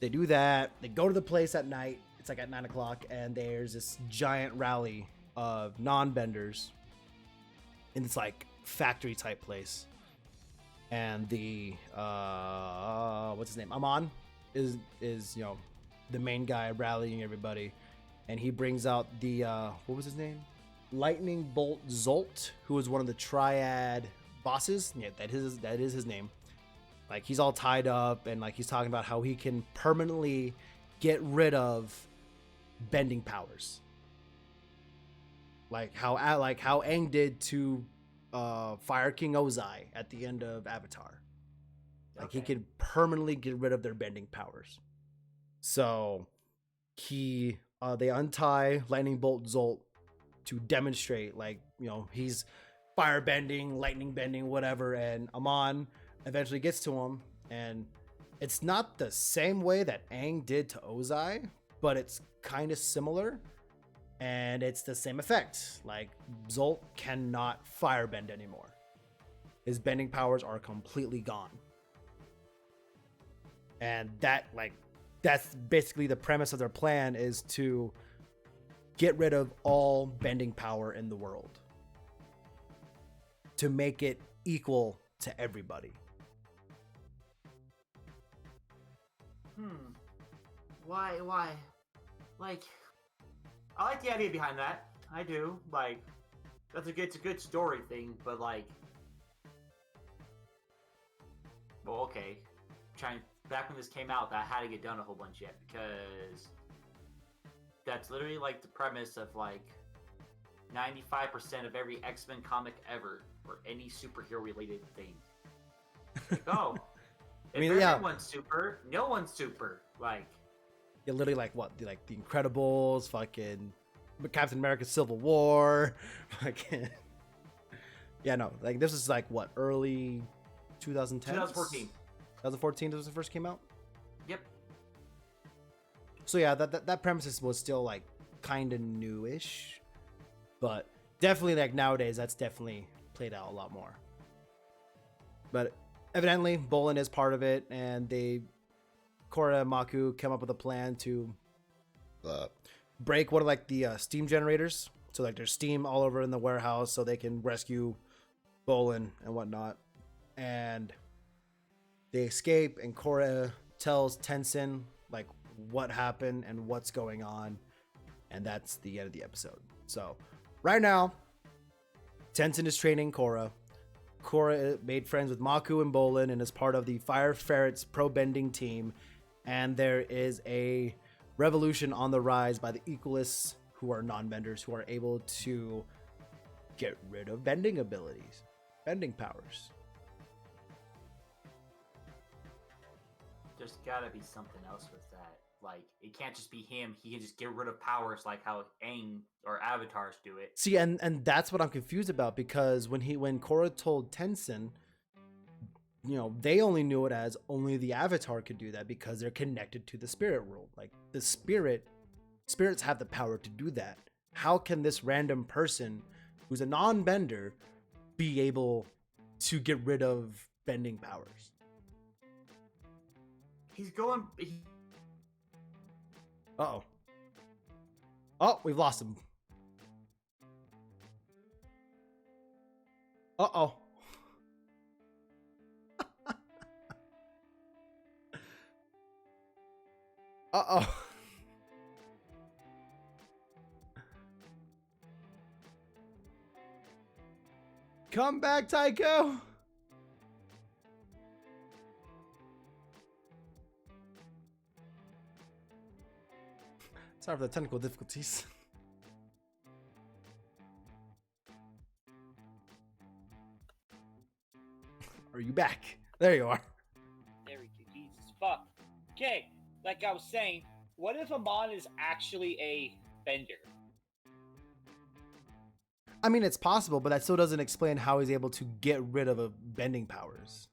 They do that. They go to the place at night. It's at 9 o'clock, and there's this giant rally of non-benders in this factory type place. And the what's his name? Amon is the main guy rallying everybody, and he brings out the what was his name? Lightning Bolt Zolt, who is one of the Triad bosses. Yeah, that is his name. Like he's all tied up, and like he's talking about how he can permanently get rid of bending powers. Like how Aang did to Fire King Ozai at the end of Avatar. Like he could permanently get rid of their bending powers. So they untie Lightning Bolt Zolt to demonstrate, like, you know, he's fire bending, lightning bending, whatever, and Amon eventually gets to him, and it's not the same way that Aang did to Ozai, but it's kind of similar, and it's the same effect. Like Zolt cannot firebend anymore. His bending powers are completely gone. And that's basically the premise of their plan, is to get rid of all bending power in the world, to make it equal to everybody. Why? Like, I like the idea behind that. I do. Like, it's a good story thing, but like, well, okay. Back when this came out, that had to get done a whole bunch yet, because that's literally like the premise of like 95% of every X-Men comic ever, or any superhero related thing. Like, oh, if everyone's super, no one's super. Like, yeah, literally, like what? Like the Incredibles, fucking Captain America: Civil War, fucking. Yeah, no, like this is like what, early 2010? 2014. 2014 was when it first came out. Yep. So yeah, that premise was still like kind of newish, but definitely like nowadays that's definitely played out a lot more. But evidently Bolin is part of it, and Korra and Maku came up with a plan to break one of like the steam generators. So like there's steam all over in the warehouse, so they can rescue Bolin and whatnot. And they escape, and Korra tells Tenzin like what happened and what's going on, and that's the end of the episode. So right now, Tenzin is training Korra. Korra made friends with Maku and Bolin and is part of the Fire Ferrets pro bending team, and there is a revolution on the rise by the Equalists, who are non-benders, who are able to get rid of bending abilities, bending powers. There's gotta be something else with that. Like, it can't just be him. He can just get rid of powers like how Aang or Avatars do it. See, and that's what I'm confused about, because when Korra told Tenzin, you know, they only knew it as only the Avatar could do that because they're connected to the spirit world. Like the spirits have the power to do that. How can this random person who's a non-bender be able to get rid of bending powers? He's going. Uh-oh. Oh, we've lost him. Uh-oh. Uh-oh. Come back, Tyku. Sorry for the technical difficulties. Are you back? There you are. There we go. Jesus fuck. Okay, like I was saying, what if Amon is actually a bender? I mean, it's possible, but that still doesn't explain how he's able to get rid of a bending powers.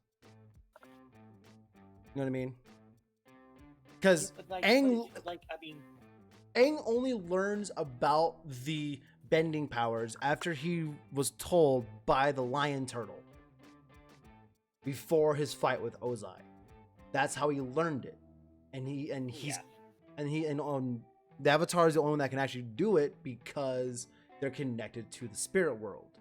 You know what I mean? Because Aang only learns about the bending powers after he was told by the lion turtle before his fight with Ozai. That's how he learned it, the Avatar is the only one that can actually do it because they're connected to the spirit world.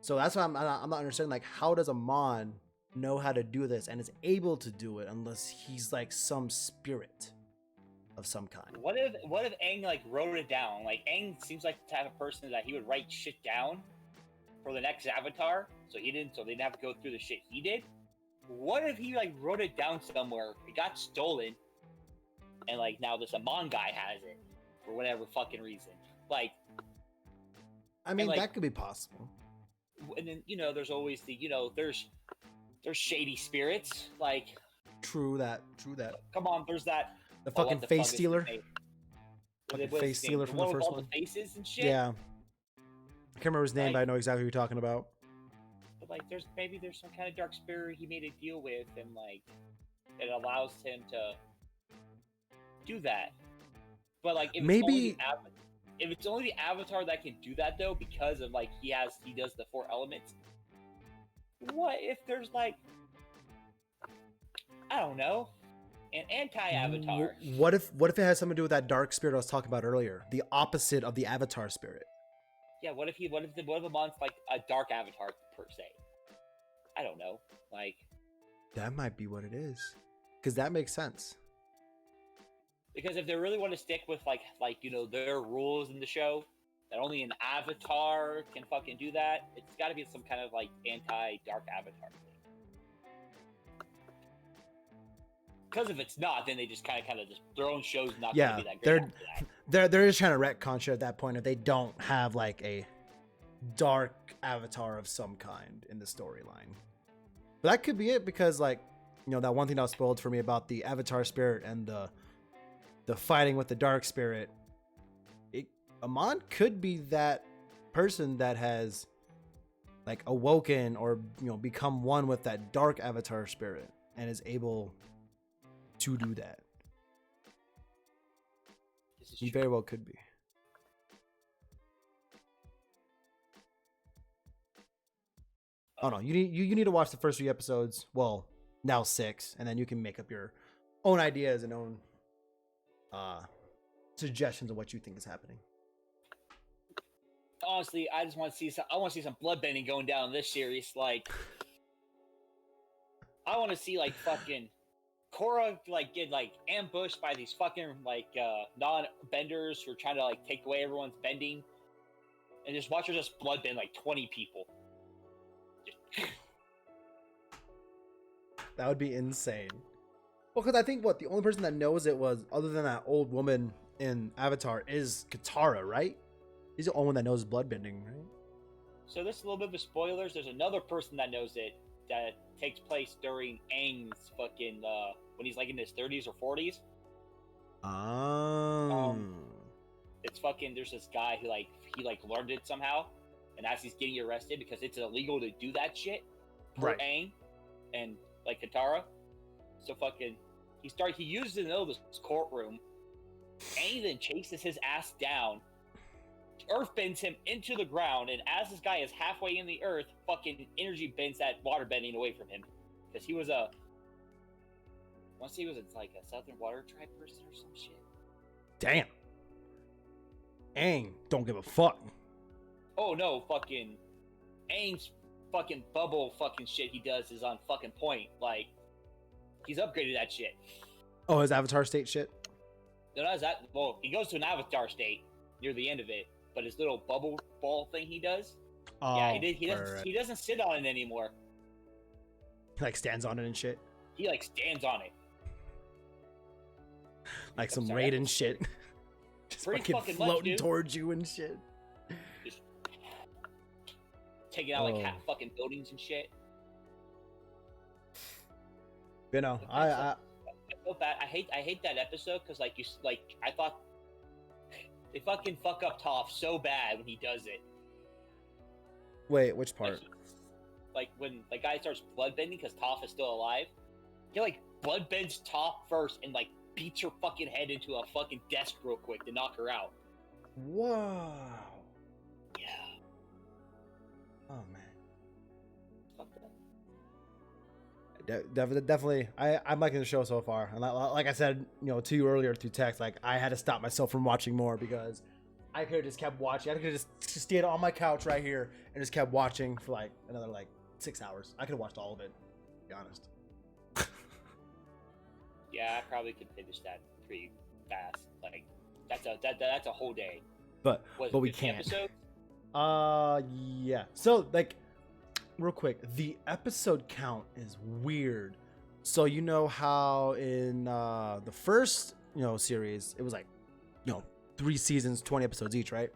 So that's why I'm not understanding, like, how does Amon know how to do this and is able to do it unless he's like some spirit of some kind? What if Aang like wrote it down? Like, Aang seems like the type of person that he would write shit down for the next Avatar, so he didn't. So they didn't have to go through the shit he did. What if he like wrote it down somewhere? It got stolen, and like now this Amon guy has it for whatever fucking reason. Like, I mean, like, that could be possible. and then there's always the there's shady spirits. Like, True that. come on, there's that The fucking what the face fuck is his stealer. name? Fucking What is face his name? stealer from the one with first all one. The faces and shit. Yeah. I can't remember his name, Like- but I know exactly who you're talking about. But like, there's some kind of dark spirit he made a deal with, and like, it allows him to do that. But like, if it's only the avatar that can do that though, because of like he does the 4 elements. What if there's like, I don't know, an anti-avatar? What if it has something to do with that dark spirit I was talking about earlier? The opposite of the avatar spirit. Yeah, what if Amon's like a dark avatar per se? I don't know. Like, That might be what it is. Because that makes sense. because if they really want to stick with like their rules in the show, that only an avatar can fucking do that, it's got to be some kind of like anti-dark avatar thing. Because if it's not, then they just kind of just their own show's not going to be that great. After that. They're just trying to retcon shit at that point if they don't have like a dark avatar of some kind in the storyline. But that could be it, because like, that one thing that was spoiled for me about the avatar spirit and the fighting with the dark spirit, Amon could be that person that has like awoken or become one with that dark avatar spirit and is able to do that. This is He true. very well could be. Oh no, you need to watch the first 3 episodes. Well, now 6, and then you can make up your own ideas and own suggestions of what you think is happening. Honestly, I just want to see some bloodbending going down in this series. Like, I want to see like fucking Korra like get like ambushed by these fucking like non-benders who are trying to like take away everyone's bending, and just watch her just bloodbend like 20 people. That would be insane. Well, because I think the only person that knows it was, other than that old woman in Avatar, is Katara, right? He's the only one that knows bloodbending, right? So this is a little bit of spoilers. There's another person that knows it that takes place during Aang's fucking when he's like in his 30s or 40s. It's fucking, there's this guy who he learned it somehow, and as he's getting arrested because it's illegal to do that shit for Right. Aang and like Katara. So fucking he uses it in this courtroom. Aang then chases his ass down, earth bends him into the ground, and as this guy is halfway in the earth, fucking energy bends that water bending away from him. Because he was once he was like a Southern Water Tribe person or some shit. Damn. Aang don't give a fuck. Oh no, fucking Aang's fucking bubble fucking shit he does is on fucking point. Like, he's upgraded that shit. Oh, his Avatar state shit? No, not that. Well, he goes to an avatar state near the end of it, but his little bubble ball thing he does. Oh, Yeah, he doesn't. right. He doesn't sit on it anymore. He like stands on it and shit. He like stands on it. Like some sorry, Raiden shit. Just pretty fucking fucking much, floating dude. towards you and shit. Just taking out like Oh. half fucking buildings and shit. You know, I feel bad. I hate that episode because I thought they fucking fuck up Toph so bad when he does it. wait, which part? Like when the guy starts bloodbending because Toph is still alive, he like bloodbends Toph first and like beats her fucking head into a fucking desk real quick to knock her out. Wow. Yeah. Oh man. Fuck that. Definitely, I'm liking the show so far. And like I said, to you earlier through text, like I had to stop myself from watching more because I could have just kept watching. I could have just stayed on my couch right here and just kept watching for like another 6 hours. I could have watched all of it, to be honest. Yeah, I probably could finish that pretty fast. Like that's a whole day. But Was it we 50 can't. episodes? Yeah. So real quick, the episode count is weird. So you know how in the first, series, it was like, 3 seasons, 20 episodes each, right?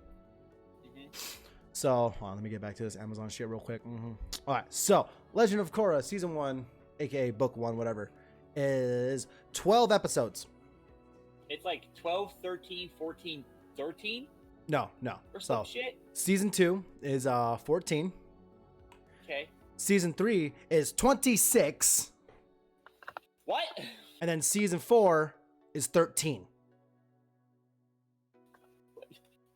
So, hold on, let me get back to this Amazon shit real quick. All right, so Legend of Korra season 1, aka book 1, whatever, is 12 episodes. It's like 12, 13, 14, 13? No. Or some shit? Season 2 is 14. Okay. Season 3 is 26. What? And then season 4 is 13.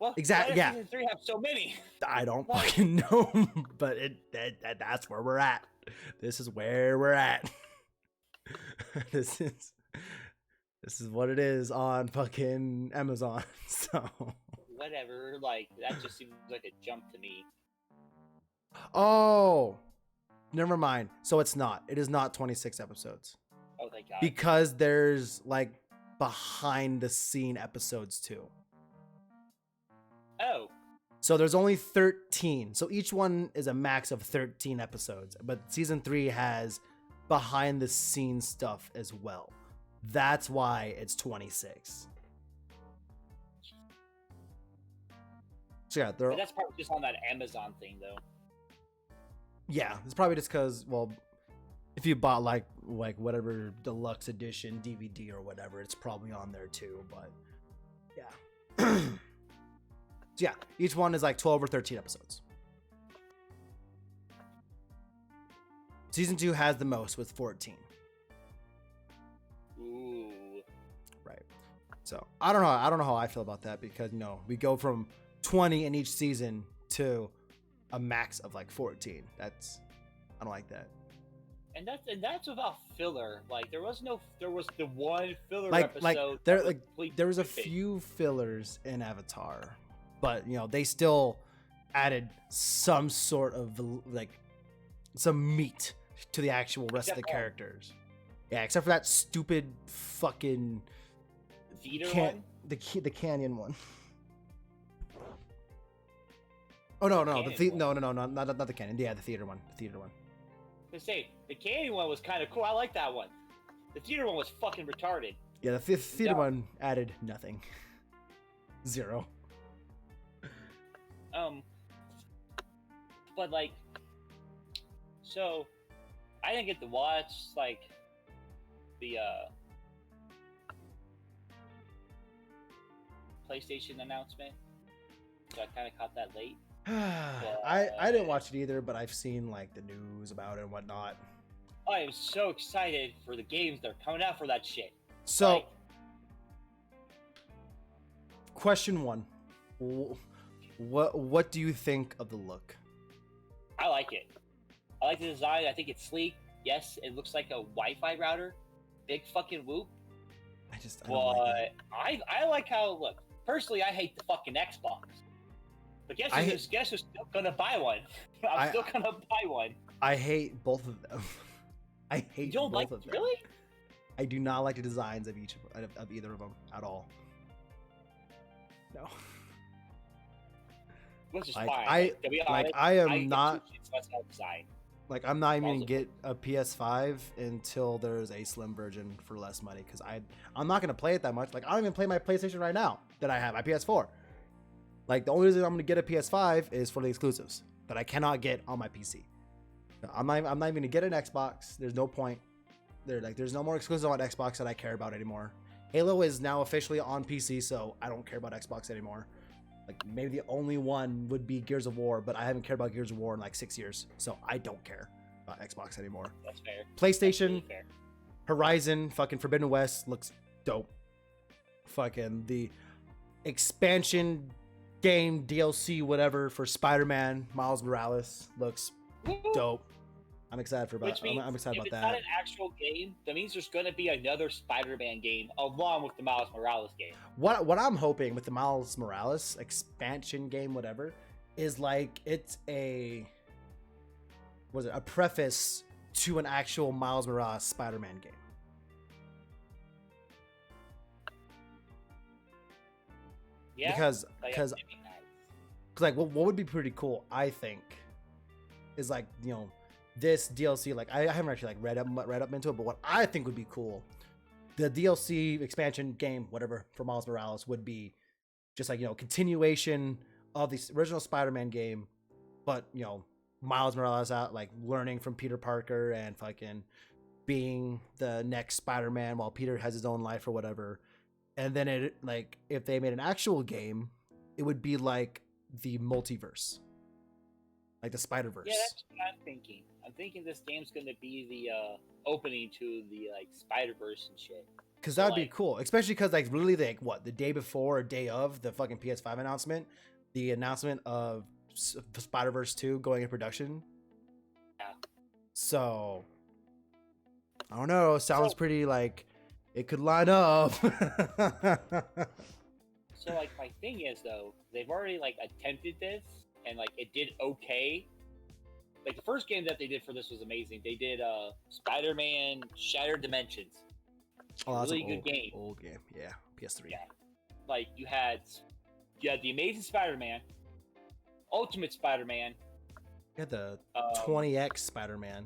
Well, exactly. Why does season 3 have so many? I don't fucking know, but that's where we're at. This is where we're at. This is what it is on fucking Amazon. So whatever, like that just seems like a jump to me. Oh, never mind. So it's not. It is not 26 episodes. Oh, thank God. Because there's like behind the scene episodes too. Oh. So there's only 13. So each one is a max of 13 episodes. But season 3 has behind the scenes stuff as well. That's why it's 26. So yeah, but that's probably just on that Amazon thing though. Yeah, it's probably just because, well, if you bought like whatever deluxe edition DVD or whatever, it's probably on there too. But yeah. So yeah, each one is like 12 or 13 episodes. Season 2 has the most with 14. Ooh. Right. So I don't know how I feel about that because we go from 20 in each season to a max of like 14. I don't like that. And that's without filler. Like there was the one filler episode. There was a few fillers in Avatar, but they still added some sort of like some meat to the actual rest of the characters. Yeah, except for that stupid fucking one? the canyon one. Oh no, not the canyon. Yeah, the theater one. Say the canyon one was kind of cool. I like that one. The theater one was fucking retarded. Yeah, the theater one added nothing. 0. But like, so I didn't get to watch like the PlayStation announcement, so I kind of caught that late. I didn't watch it either, but I've seen like the news about it and whatnot. I am so excited for the games that are coming out for that shit. So, question 1: what do you think of the look? I like it. I like the design. I think it's sleek. Yes, it looks like a Wi-Fi router. Big fucking whoop. I don't like it. I like how it looks. Personally, I hate the fucking Xbox. But guess who's still gonna buy one? I'm still gonna buy one. I hate both of them. I hate both of them. Really? I do not like the designs of either of them at all. No. Which is like, fine. I'm not even gonna get a PS5 until there's a slim version for less money because I'm not gonna play it that much. Like I don't even play my PlayStation right now that I have my PS4. Like the only reason I'm gonna get a PS5 is for the exclusives that I cannot get on my PC. I'm not even gonna get an Xbox. There's no point. There's no more exclusive on Xbox that I care about anymore. Halo is now officially on PC, so I don't care about Xbox anymore. Like maybe the only one would be Gears of War, but I haven't cared about Gears of War in like 6 years, so I don't care about Xbox anymore. That's fair. PlayStation, really fair. Horizon, fucking Forbidden West looks dope. Fucking the expansion game DLC whatever for Spider-Man Miles Morales looks dope. I'm excited for about. I'm excited about that. If it's not an actual game, that means there's going to be another Spider-Man game along with the Miles Morales game. What I'm hoping with the Miles Morales expansion game, whatever, is like it's a preface to an actual Miles Morales Spider-Man game. Yeah, because like what would be pretty cool, I think, is like, this DLC. Like, I haven't actually like read up into it, but what I think would be cool, the DLC expansion game, whatever, for Miles Morales would be just like, continuation of the original Spider-Man game, but Miles Morales out like learning from Peter Parker and fucking being the next Spider-Man while Peter has his own life or whatever. And then it, like, if they made an actual game, it would be like the multiverse, like the Spider-Verse. Yeah, that's what I'm thinking. I'm thinking this game's going to be the opening to the like Spider-Verse and shit. Because that would be cool, especially because like literally like the day before or day of the fucking PS5 announcement, the announcement of Spider-Verse 2 going in production. Yeah. So I don't know. Sounds pretty like it could line up. So like my thing is though, they've already like attempted this and like it did okay. Like the first game that they did for this was amazing. They did Spider-Man Shattered Dimensions. Oh, that's really an good game. Old game, yeah, PS3. Yeah, like you had the Amazing Spider-Man, Ultimate Spider-Man. You had the 20X Spider-Man.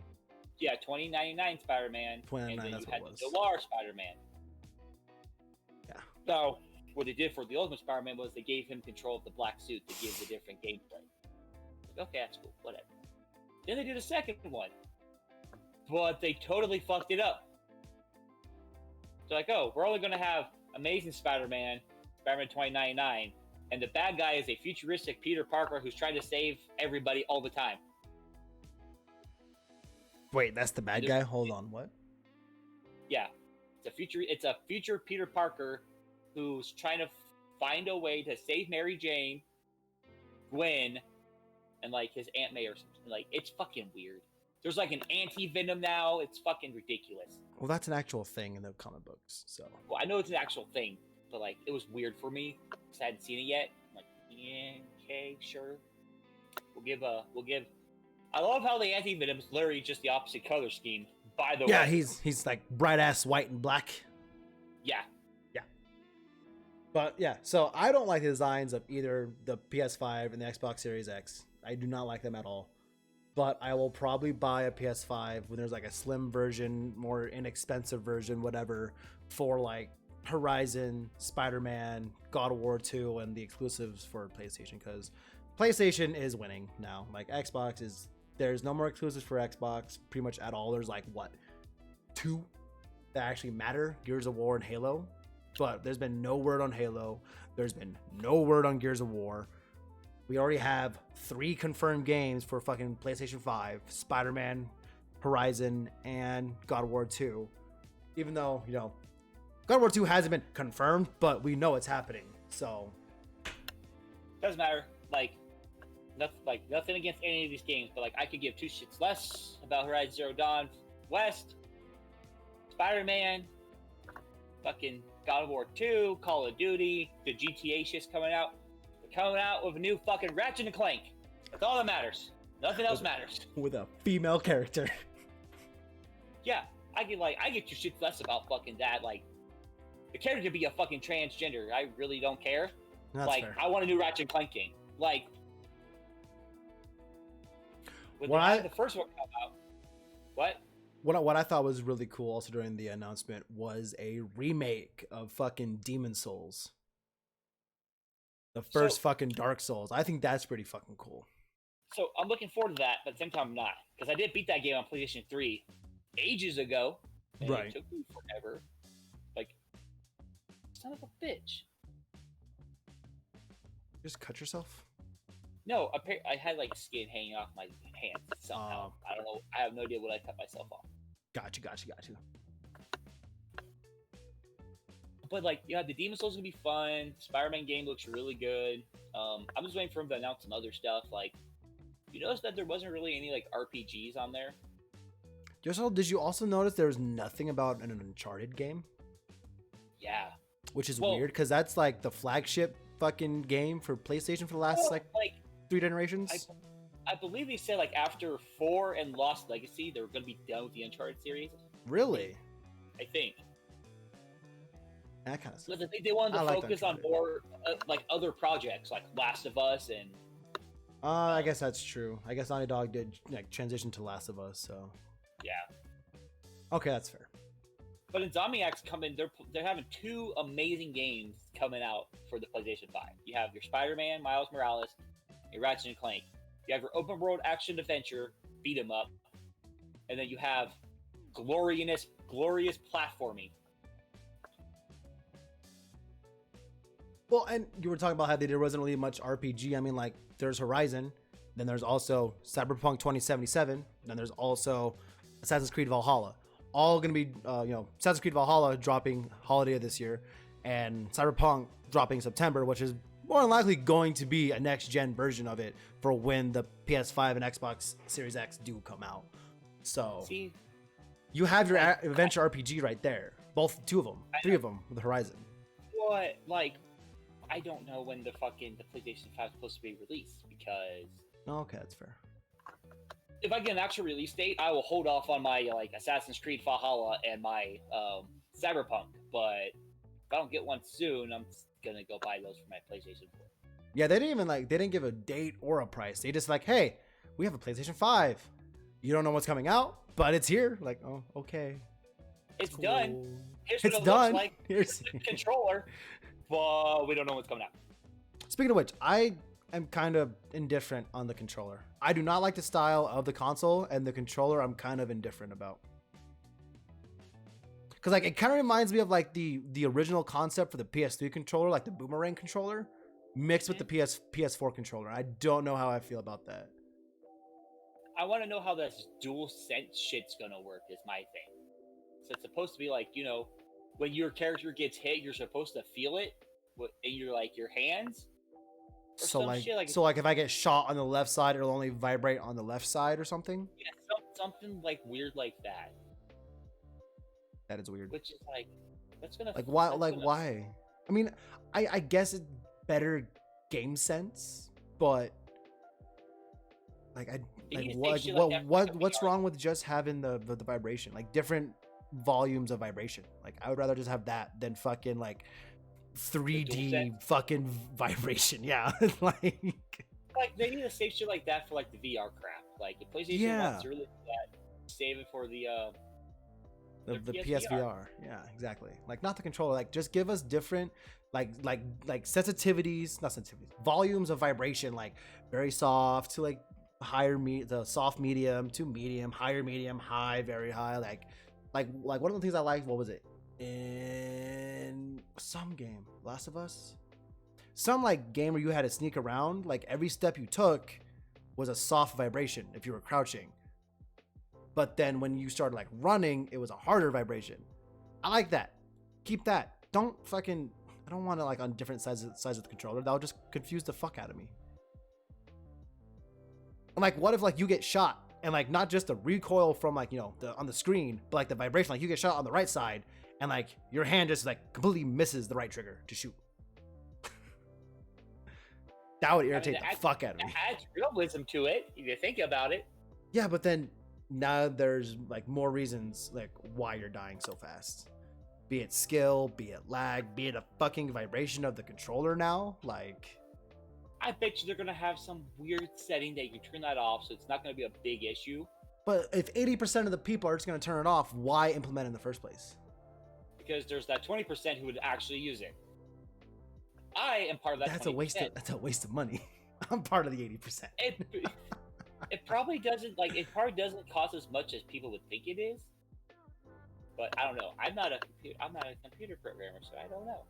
Yeah, 2099 Spider-Man. 2099, that's you what had it was. the Noir Spider-Man. Yeah. So what they did for the Ultimate Spider-Man was they gave him control of the black suit to give the different gameplay. Like, okay, that's cool, whatever. Then they did a second one, but they totally fucked it up. They're like, oh, we're only going to have Amazing Spider-Man, Spider-Man 2099, and the bad guy is a futuristic Peter Parker who's trying to save everybody all the time. Wait, that's the bad guy? Hold on, what? Yeah, it's a future Peter Parker who's trying to find a way to save Mary Jane, Gwen, and like his Aunt May or something. Like, it's fucking weird. There's like an anti-Venom now. It's fucking ridiculous. Well, that's an actual thing in the comic books. So. Well, I know it's an actual thing, but like it was weird for me because I hadn't seen it yet. I'm like, yeah, okay, sure. We'll give. I love how the anti-Venom's literally just the opposite color scheme. By the way. Yeah, he's like bright ass white and black. Yeah. Yeah. But yeah, so I don't like the designs of either the PS5 and the Xbox Series X. I do not like them at all. But I will probably buy a PS5 when there's like a slim version, more inexpensive version, whatever, for like Horizon, Spider-Man, God of War 2, and the exclusives for PlayStation, because PlayStation is winning now. Like Xbox there's no more exclusives for Xbox pretty much at all. There's like what, 2 that actually matter, Gears of War and Halo. But there's been no word on Halo. There's been no word on Gears of War. We already have 3 confirmed games for fucking PlayStation 5, Spider-Man, Horizon, and God of War 2. Even though, God of War 2 hasn't been confirmed, but we know it's happening. So Doesn't matter. Nothing against any of these games, but like I could give 2 shits less about Horizon Zero Dawn West, Spider-Man, fucking God of War 2, Call of Duty, the GTA shit's coming out. Coming out with a new fucking Ratchet and Clank. That's all that matters. Nothing else matters. with a female character. Yeah, I get 2 shits less about fucking that. Like, the character could be a fucking transgender. I really don't care. That's like, fair. I want a new Ratchet and Clank game. Like, when the first one come out, What I thought was really cool also during the announcement was a remake of fucking Demon Souls. The first fucking Dark Souls. I think that's pretty fucking cool. So I'm looking forward to that, but at the same time I'm not. Because I did beat that game on PlayStation 3 ages ago. And Right. It took me forever. Like, son of a bitch. Just cut yourself? No, I had like skin hanging off my hands somehow. I don't know. I have no idea what I cut myself off. Gotcha. But like, yeah, the Demon Souls is gonna be fun. Spider-Man game looks really good. I'm just waiting for him to announce some other stuff. Like, you notice that there wasn't really any like RPGs on there. Did you also notice there was nothing about an Uncharted game? Yeah. Which is weird because that's like the flagship fucking game for PlayStation for the last like 3 generations. I believe they said like after 4 and Lost Legacy, they were gonna be done with the Uncharted series. Really? I think. That kind of stuff. But I think they wanted to focus on more like other projects like Last of Us and I guess that's true. I guess Naughty Dog did like transition to Last of Us, so Yeah. okay, that's fair. But Insomniac's coming. They're having 2 amazing games coming out for the PlayStation 5. You have your Spider-Man, Miles Morales, your Ratchet and Clank. You have your open world action adventure, beat 'em up, and then you have glorious platforming. Well, and you were talking about how there wasn't really much RPG. I mean, like, there's Horizon, then there's also Cyberpunk 2077, then there's also Assassin's Creed Valhalla. All going to be, Assassin's Creed Valhalla dropping holiday of this year, and Cyberpunk dropping September, which is more than likely going to be a next-gen version of it for when the PS5 and Xbox Series X do come out. So, See, you have your adventure RPG right there. Both, 2 of them, 3 of them with Horizon. what? Like, I don't know when the PlayStation 5 is supposed to be released, because Okay, that's fair. if I get an actual release date, I will hold off on my like Assassin's Creed Valhalla and my Cyberpunk. But if I don't get one soon, I'm gonna go buy those for my PlayStation 4. Yeah, they didn't give a date or a price. They just like, hey, we have a PlayStation 5. You don't know what's coming out, but it's here. Like, oh, okay. It's Cool. done. Here's It's what it done. looks like. Here's... The controller, but we don't know what's coming out. Speaking of which, I am kind of indifferent on the controller. I do not like the style of the console, and the controller I'm kind of indifferent about. Because like it kind of reminds me of like the original concept for the PS3 controller, like the boomerang controller, mixed with the PS4 controller. I don't know how I feel about that. I want to know how this dual sense shit's gonna work. Is my thing. So it's supposed to be like, when your character gets hit, you're supposed to feel it in your hands. So like if I get shot on the left side, it'll only vibrate on the left side or something. Yeah, something like weird like that. That is weird. Which is like, that's gonna like why? Why? I mean, I guess it's better game sense, but like what's wrong with just having the vibration, like different volumes of vibration? Like I would rather just have that than fucking like 3D fucking vibration. Yeah. like they need to save shit like that for like the VR crap. Like if PlayStation wants to really do that, save it for the PSVR. Yeah, exactly. Like not the controller. Like just give us different like sensitivities, not sensitivities, volumes of vibration, like very soft to like the soft medium to medium, higher medium, high, very high. Like one of the things I liked, what was it? In some game, Last of Us, some like game where you had to sneak around, like every step you took was a soft vibration if you were crouching, but then when you started like running, it was a harder vibration. I like that. Keep that. I don't want to like on different sides of the controller. That'll just confuse the fuck out of me. And like what if like you get shot and like not just the recoil from like on the screen, but like the vibration, like you get shot on the right side and like your hand just like completely misses the right trigger to shoot. That would irritate the fuck out of me. It adds realism to it if you think about it. Yeah, but then now there's like more reasons like why you're dying so fast. Be it skill, be it lag, be it a fucking vibration of the controller now. Like I bet you they're gonna have some weird setting that you can turn that off, so it's not gonna be a big issue. But if 80% of the people are just gonna turn it off, why implement it in the first place? Because there's that 20% who would actually use it. I am part of that. That's 20%. That's a waste of money. I'm part of the 80%. It probably doesn't cost as much as people would think it is. But I don't know. I'm not a computer programmer, so I don't know.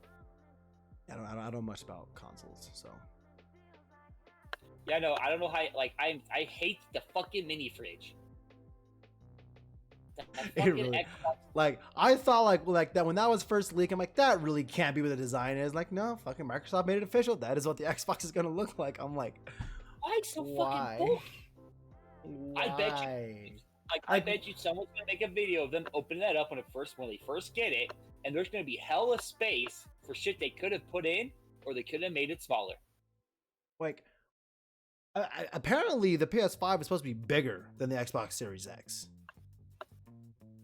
I don't know much about consoles, so. Yeah, no, I don't know how. Like, I hate the fucking mini fridge. Really, like I thought like that when that was first leaked, I'm like, that really can't be what the design is. Like, no, fucking Microsoft made it official. That is what the Xbox is gonna look like. I'm like, why so fucking cool? I bet you someone's gonna make a video of them opening that up when they first get it, and there's gonna be hella space for shit they could have put in, or they could have made it smaller. Like, apparently the PS5 is supposed to be bigger than the Xbox Series X.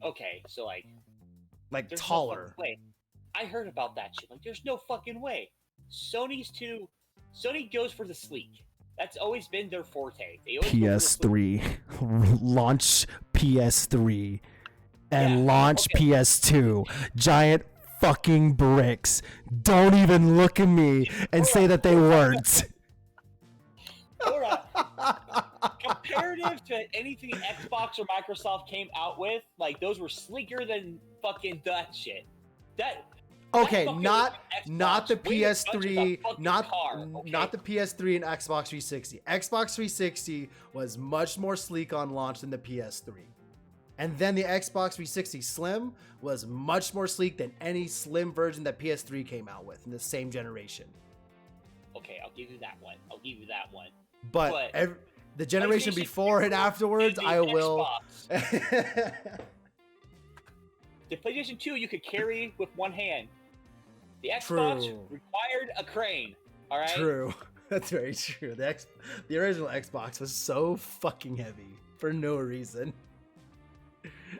Okay, so like taller. No I heard about that shit. Like, there's no fucking way. Sony goes for the sleek. That's always been their forte. They always go for the sleek- PS3, launch PS3, and Yeah, launch okay. PS2. Giant fucking bricks. Don't even look at me and say that they weren't. Korra, comparative to anything Xbox or Microsoft came out with, like those were sleeker than fucking that shit. That Okay, fucking not Xbox the way as much as a PS3, fucking not car, okay? not the PS3 and Xbox 360. Xbox 360 was much more sleek on launch than the PS3. And then the Xbox 360 Slim was much more sleek than any slim version that PS3 came out with in the same generation. Okay, I'll give you that one. But the generation PlayStation before and 2 afterwards, and the I will. Xbox. The PlayStation 2 you could carry with one hand. The Xbox True. required a crane. All right. True. That's very true. The original Xbox was so fucking heavy for no reason.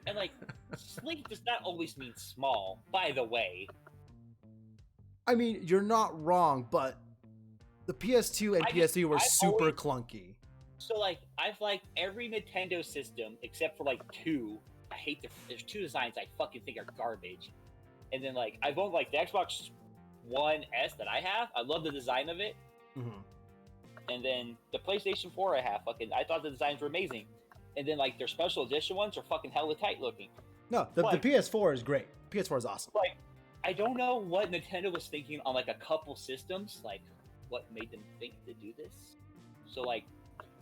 And like, sleek does not always mean small. By the way. I mean, you're not wrong, but the PS2 and PS3 were super clunky. So like, I've liked every Nintendo system except for like two. I hate there's two designs I fucking think are garbage. And then like, I've owned like the Xbox One S that I have. I love the design of it. Mm-hmm. And then the PlayStation 4 I have, I thought the designs were amazing. And then like their special edition ones are fucking hella tight looking. No, the PS4 is great. PS4 is awesome. Like, I don't know what Nintendo was thinking on like a couple systems, like what made them think to do this. So like,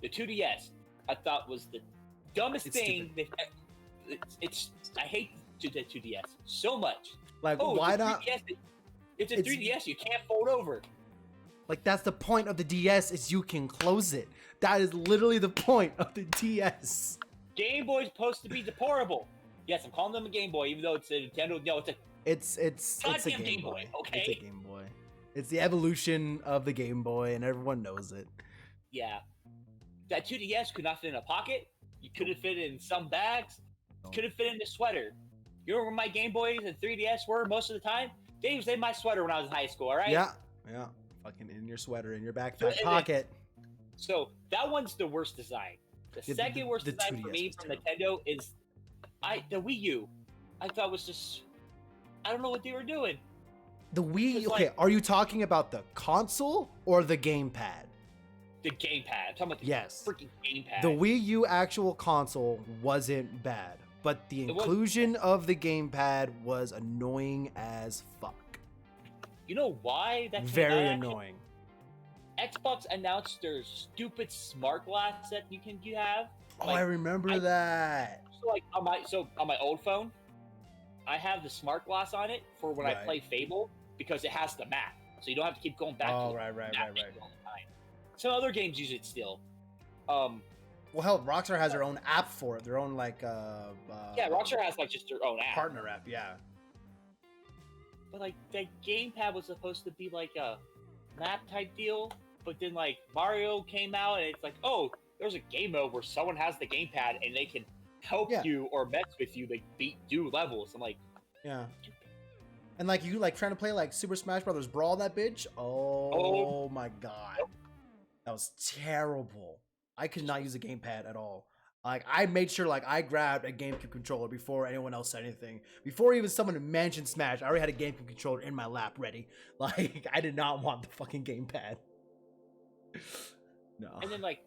the 2DS I thought was the dumbest thing. I hate the 2DS so much. Like, why not? It's a 3DS. You can't fold over. Like, that's the point of the DS is you can close it. That is literally the point of the DS. Game Boy's supposed to be deplorable. Yes, I'm calling them a Game Boy, even though it's a Nintendo. No, it's a Game Boy. Okay, it's a Game Boy. It's the evolution of the Game Boy, and everyone knows it. Yeah, that 2DS could not fit in a pocket. You couldn't fit in some bags. Couldn't fit in the sweater. You know where my Game Boys and 3DS were most of the time? They was in my sweater when I was in high school. All right. Yeah. Fucking in your sweater, in your backpack pocket. So that one's the worst design. The second worst design for me from Nintendo is the Wii U. I thought was just, I don't know what they were doing. The Wii. Okay, are you talking about the console or the gamepad? The gamepad. I'm talking about the freaking gamepad. The Wii U actual console wasn't bad, but the inclusion of the gamepad was annoying as fuck. You know why that's very annoying? Xbox announced their stupid smart glass that you have. Oh, I remember that. So like on my old phone, I have the smart glass on it for when I play Fable because it has the map, so you don't have to keep going back. Oh, right. All the time. Some other games use it still. Well, hell, Rockstar has their own app for it. Their own Rockstar has like just their own app. Partner app, yeah. But like that gamepad was supposed to be like a map type deal, but then like Mario came out and it's like, oh, there's a game mode where someone has the gamepad and they can help you or mess with you, like do levels. I'm like, yeah. And like you trying to play like Super Smash Brothers Brawl that bitch. Oh my god, that was terrible. I could not use a gamepad at all. Like, I made sure, like, I grabbed a GameCube controller before anyone else said anything. Before even someone mentioned Smash, I already had a GameCube controller in my lap ready. Like, I did not want the fucking gamepad. No. And then, like,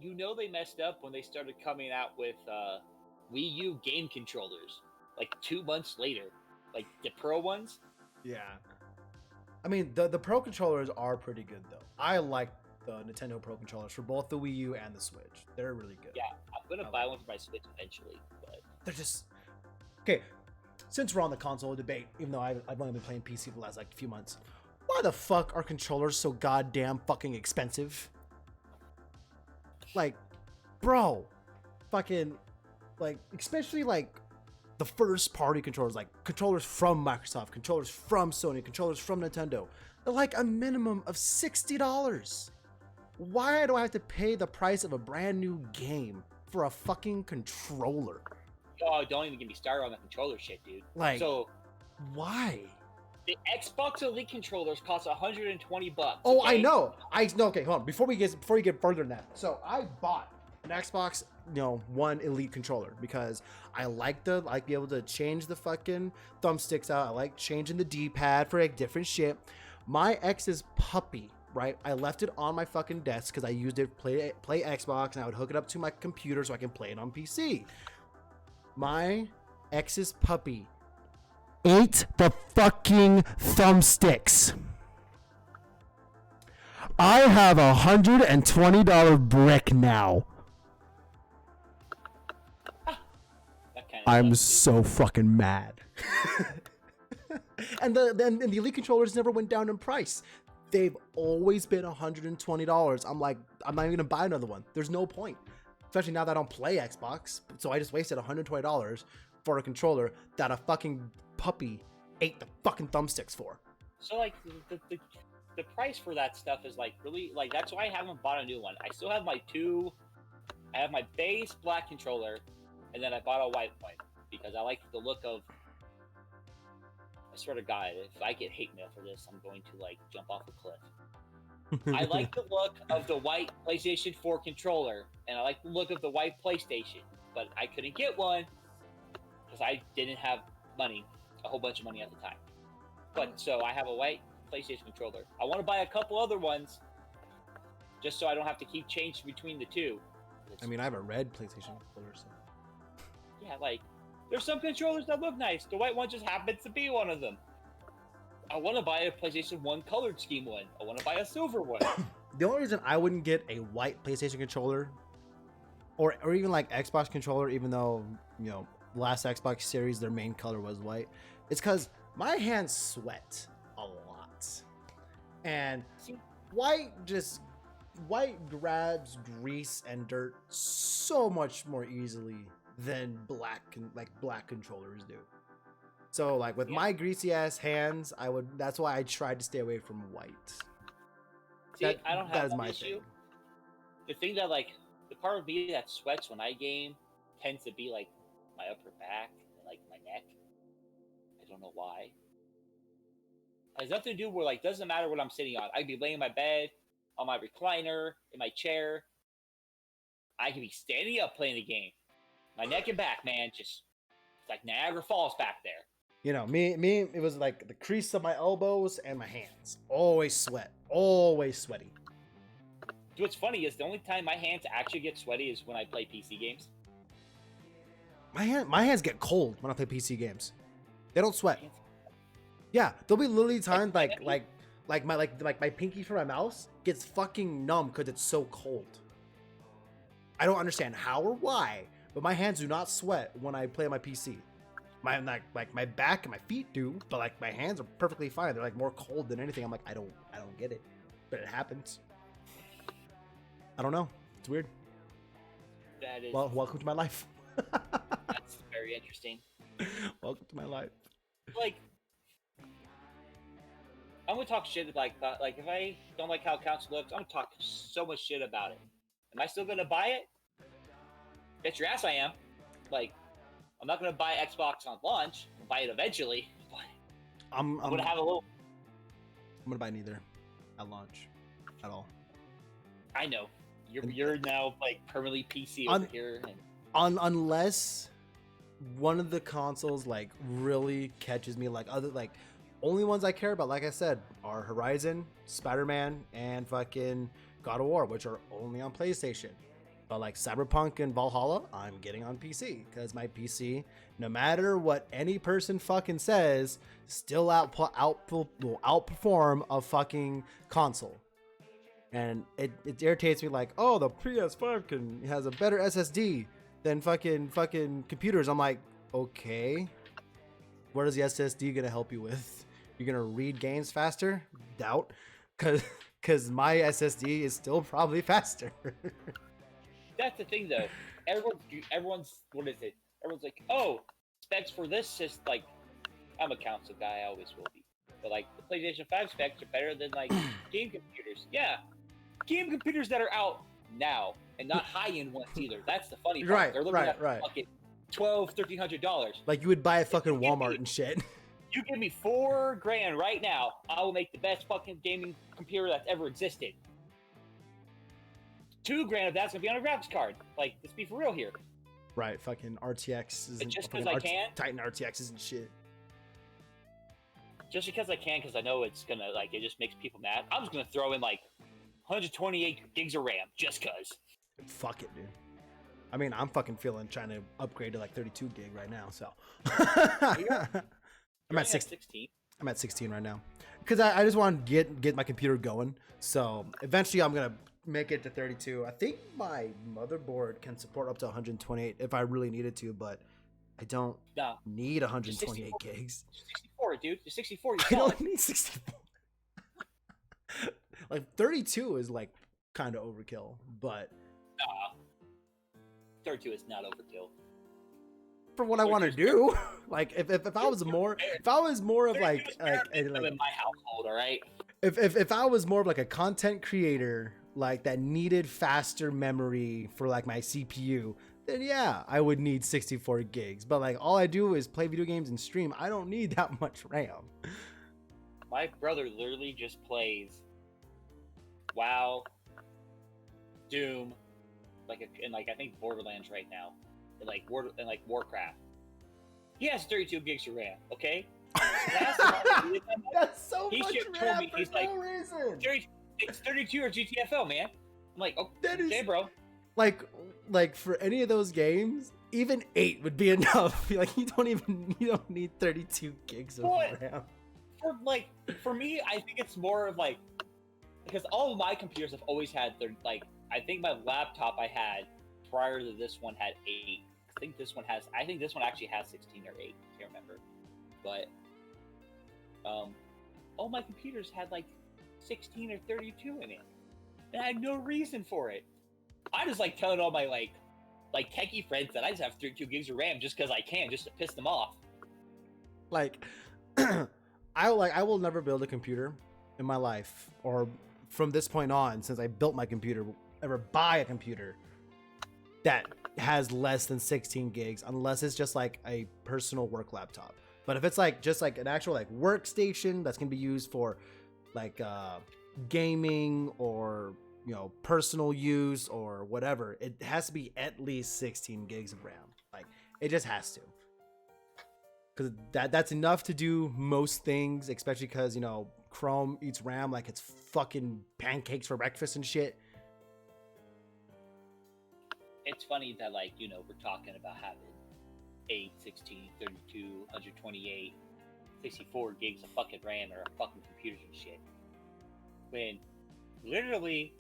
they messed up when they started coming out with Wii U game controllers. Like, 2 months later. Like, the Pro ones. Yeah. I mean, the Pro controllers are pretty good, though. I like the Nintendo Pro controllers for both the Wii U and the Switch. They're really good. Yeah, I'm gonna buy one for my Switch eventually, but they're just okay. Since we're on the console debate, even though I've only been playing PC for the last few months, why the fuck are controllers so goddamn fucking expensive? Like, bro, fucking, like, especially like the first party controllers, like controllers from Microsoft, controllers from Sony, controllers from Nintendo. They're like a minimum of $60. Why do I have to pay the price of a brand new game for a fucking controller? Oh, don't even get me started on the controller shit, dude. Like, so why? The Xbox Elite controllers cost $120. Oh, okay? I know. I know. Okay, hold on. Before we get further than that, so I bought an Xbox, One Elite controller because I like be able to change the fucking thumbsticks out. I like changing the D-pad for like different shit. My ex's puppy, right? I left it on my fucking desk because I used it to play Xbox, and I would hook it up to my computer so I can play it on PC. My ex's puppy ate the fucking thumbsticks. I have $120 brick now. I'm so fucking mad. and the Elite controllers never went down in price. They've always been $120. I'm like, I'm not even gonna buy another one. There's no point, especially now that I don't play Xbox. So I just wasted $120 for a controller that a fucking puppy ate the fucking thumbsticks for. So like the price for that stuff is like really like that's why I haven't bought a new one. I still have I have my base black controller, and then I bought a white one because I like the look of. I swear to God, if I get hate mail for this, I'm going to like jump off a cliff. I like the look of the white PlayStation 4 controller, and I like the look of the white PlayStation, but I couldn't get one because I didn't have money, a whole bunch of money at the time. But so I have a white PlayStation controller. I want to buy a couple other ones just so I don't have to keep changing between the two. I mean, I have a red PlayStation controller, so. Yeah, like, there's some controllers that look nice. The white one just happens to be one of them. I want to buy a PlayStation 1 colored scheme one. I want to buy a silver one. The only reason I wouldn't get a white PlayStation controller or even like Xbox controller, even though, last Xbox series, their main color was white, it's because my hands sweat a lot. And white grabs grease and dirt so much more easily than black controllers do. So like with my greasy ass hands, that's why I tried to stay away from white. See, I don't have my issue. thing. The thing that like the part of me that sweats when I game tends to be like my upper back and like my neck. I don't know why. It has nothing to do with like doesn't matter what I'm sitting on. I could be laying in my bed, on my recliner, in my chair. I could be standing up playing the game. My neck and back, man, just it's like Niagara Falls back there. Me, it was like the crease of my elbows and my hands. Always sweaty. What's funny is the only time my hands actually get sweaty is when I play PC games. My hands get cold when I play PC games. They don't sweat. Yeah, there'll be literally times like my pinky for my mouse gets fucking numb because it's so cold. I don't understand how or why, but my hands do not sweat when I play on my PC. My back and my feet do, but like my hands are perfectly fine. They're like more cold than anything. I'm like, I don't get it, but it happens. I don't know. It's weird. That is. Well, welcome to my life. That's very interesting. Welcome to my life. Like, I'm gonna talk shit like if I don't like how council looks, I'm gonna talk so much shit about it. Am I still gonna buy it? Bet your ass I am. Like, I'm not gonna buy Xbox on launch. I'll buy it eventually. But I'm gonna have a little. I'm gonna buy neither at launch at all. I know you're now like permanently PC over here. Unless one of the consoles like really catches me, like only ones I care about, like I said, are Horizon, Spider-Man, and fucking God of War, which are only on PlayStation. But like Cyberpunk and Valhalla, I'm getting on PC because my PC, no matter what any person fucking says, still will outperform a fucking console. And it irritates me like, oh, the PS5 has a better SSD than fucking computers. I'm like, okay, what is the SSD gonna help you with? You're gonna read games faster? Doubt, because my SSD is still probably faster. That's the thing, though. Everyone's what is it? Everyone's like, oh, specs for this is like, I'm a console guy, I always will be. But like the PlayStation 5 specs are better than like game computers. Yeah, game computers that are out now and not high-end ones either. That's the funny part. Right, They're looking at fucking $1,200, $1,300. Like you would buy a fucking Walmart and shit. You give me $4,000 right now, I will make the best fucking gaming computer that's ever existed. $2,000 of that's gonna be on a graphics card. Like, let's be for real here. Right, fucking RTX isn't just fucking 'cause I can? Titan RTX isn't shit. Just because I can, because I know it's gonna, like, it just makes people mad. I'm just gonna throw in, like, 128 gigs of RAM, just cause. Fuck it, dude. I mean, I'm fucking feeling trying to upgrade to like 32 gig right now, so. I'm at 16. I'm at 16 right now, because I just want to get my computer going. So eventually, I'm gonna make it to 32. I think my motherboard can support up to 128 if I really needed to, but I don't need 128 gigs. 64, dude. You're 64. I don't need 64. Like 32 is like kind of overkill, but 32 is not overkill. For what I want to do, like if I was more of like in my household, all right. If I was more of like a content creator, like that needed faster memory for like my CPU, then yeah, I would need 64 gigs. But like all I do is play video games and stream. I don't need that much RAM. My brother literally just plays WoW, Doom, and I think Borderlands right now, and Warcraft. He has 32 gigs of RAM. Okay. That's so he much told RAM me, for he's no like, reason. It's 32 or GTFO, man. I'm like, oh, okay, bro. Like for any of those games, even 8 would be enough. Like you don't need 32 gigs of RAM. For me, I think it's more of like, because all of my computers have always had I think my laptop I had prior to this one had 8. I think this one actually has 16 or 8. I can't remember. But all my computers had like 16 or 32 in it. And I had no reason for it. I just like telling all my like techie friends that I just have 32 gigs of RAM just because I can, just to piss them off. Like I will never build a computer in my life, or from this point on, since I built my computer, ever buy a computer that has less than 16 gigs, unless it's just like a personal work laptop. But if it's like just like an actual like workstation that's gonna be used for like gaming or personal use or whatever, it has to be at least 16 gigs of RAM. Like it just has to, because that's enough to do most things, especially because Chrome eats RAM like it's fucking pancakes for breakfast and shit. It's funny that we're talking about having 8, 16, 32, 128, 64 gigs of fucking RAM or fucking computers and shit. When literally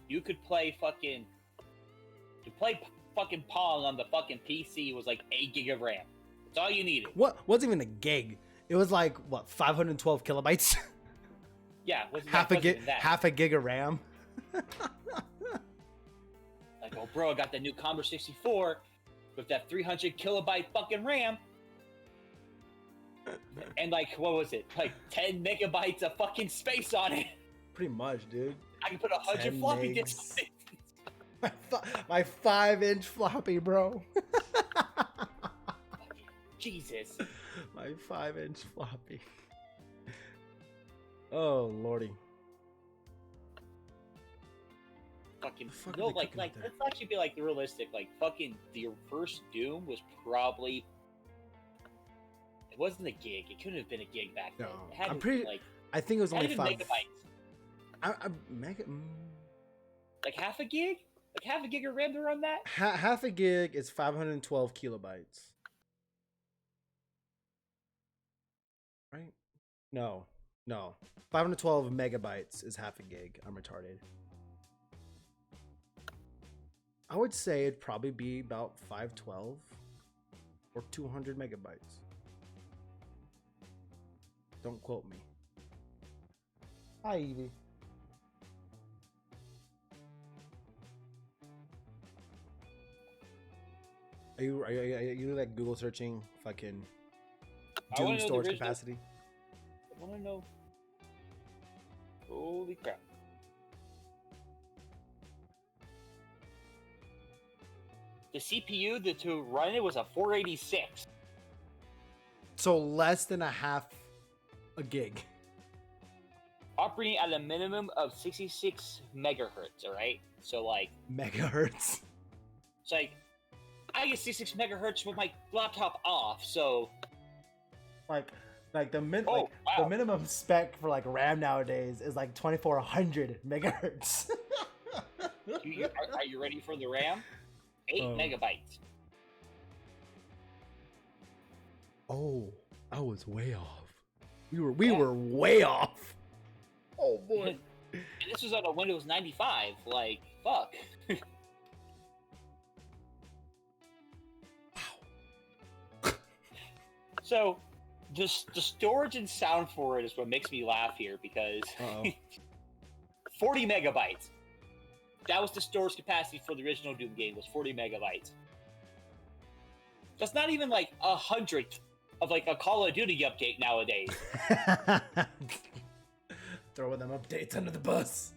you could play fucking Pong on the fucking PC was like 8 gig of RAM. That's all you needed. What wasn't even a gig? It was like what, 512 kilobytes? Yeah, half a gig of RAM. Like, oh bro, I got that new Commodore 64 with that 300 kilobyte fucking RAM. And like, what was it? Like 10 megabytes of fucking space on it. Pretty much, dude. I can put 100 floppy disks on it. My 5-inch floppy, bro. Jesus. My 5-inch floppy. Oh lordy. Fucking no, let's actually be realistic. Like fucking the first Doom was probably, it wasn't a gig. It couldn't have been a gig back then. No, I think it was only 5 megabytes. Like half a gig? Like half a gig of RAM to run that? Half a gig is 512 kilobytes. Right? No. 512 megabytes is half a gig. I'm retarded. I would say it'd probably be about 512 or 200 megabytes. Don't quote me. Hi, Evie. Are you like Google searching fucking Doom storage capacity? I want to know. Holy crap. The CPU to run it was a 486. So less than a half a gig. Operating at a minimum of 66 megahertz, alright? So, like... Megahertz? It's like, I get 66 megahertz with my laptop off, so... Like the wow. the minimum spec for like RAM nowadays is like 2400 megahertz. Are you ready for the RAM? 8 megabytes. Oh, I was way off. We were way off. Oh boy. And this was on a Windows 95. Like, fuck. So, the storage and sound for it is what makes me laugh here, because 40 megabytes. That was the storage capacity for the original Doom game, was 40 megabytes. That's not even like 100th of like a Call of Duty update nowadays. Throwing them updates under the bus.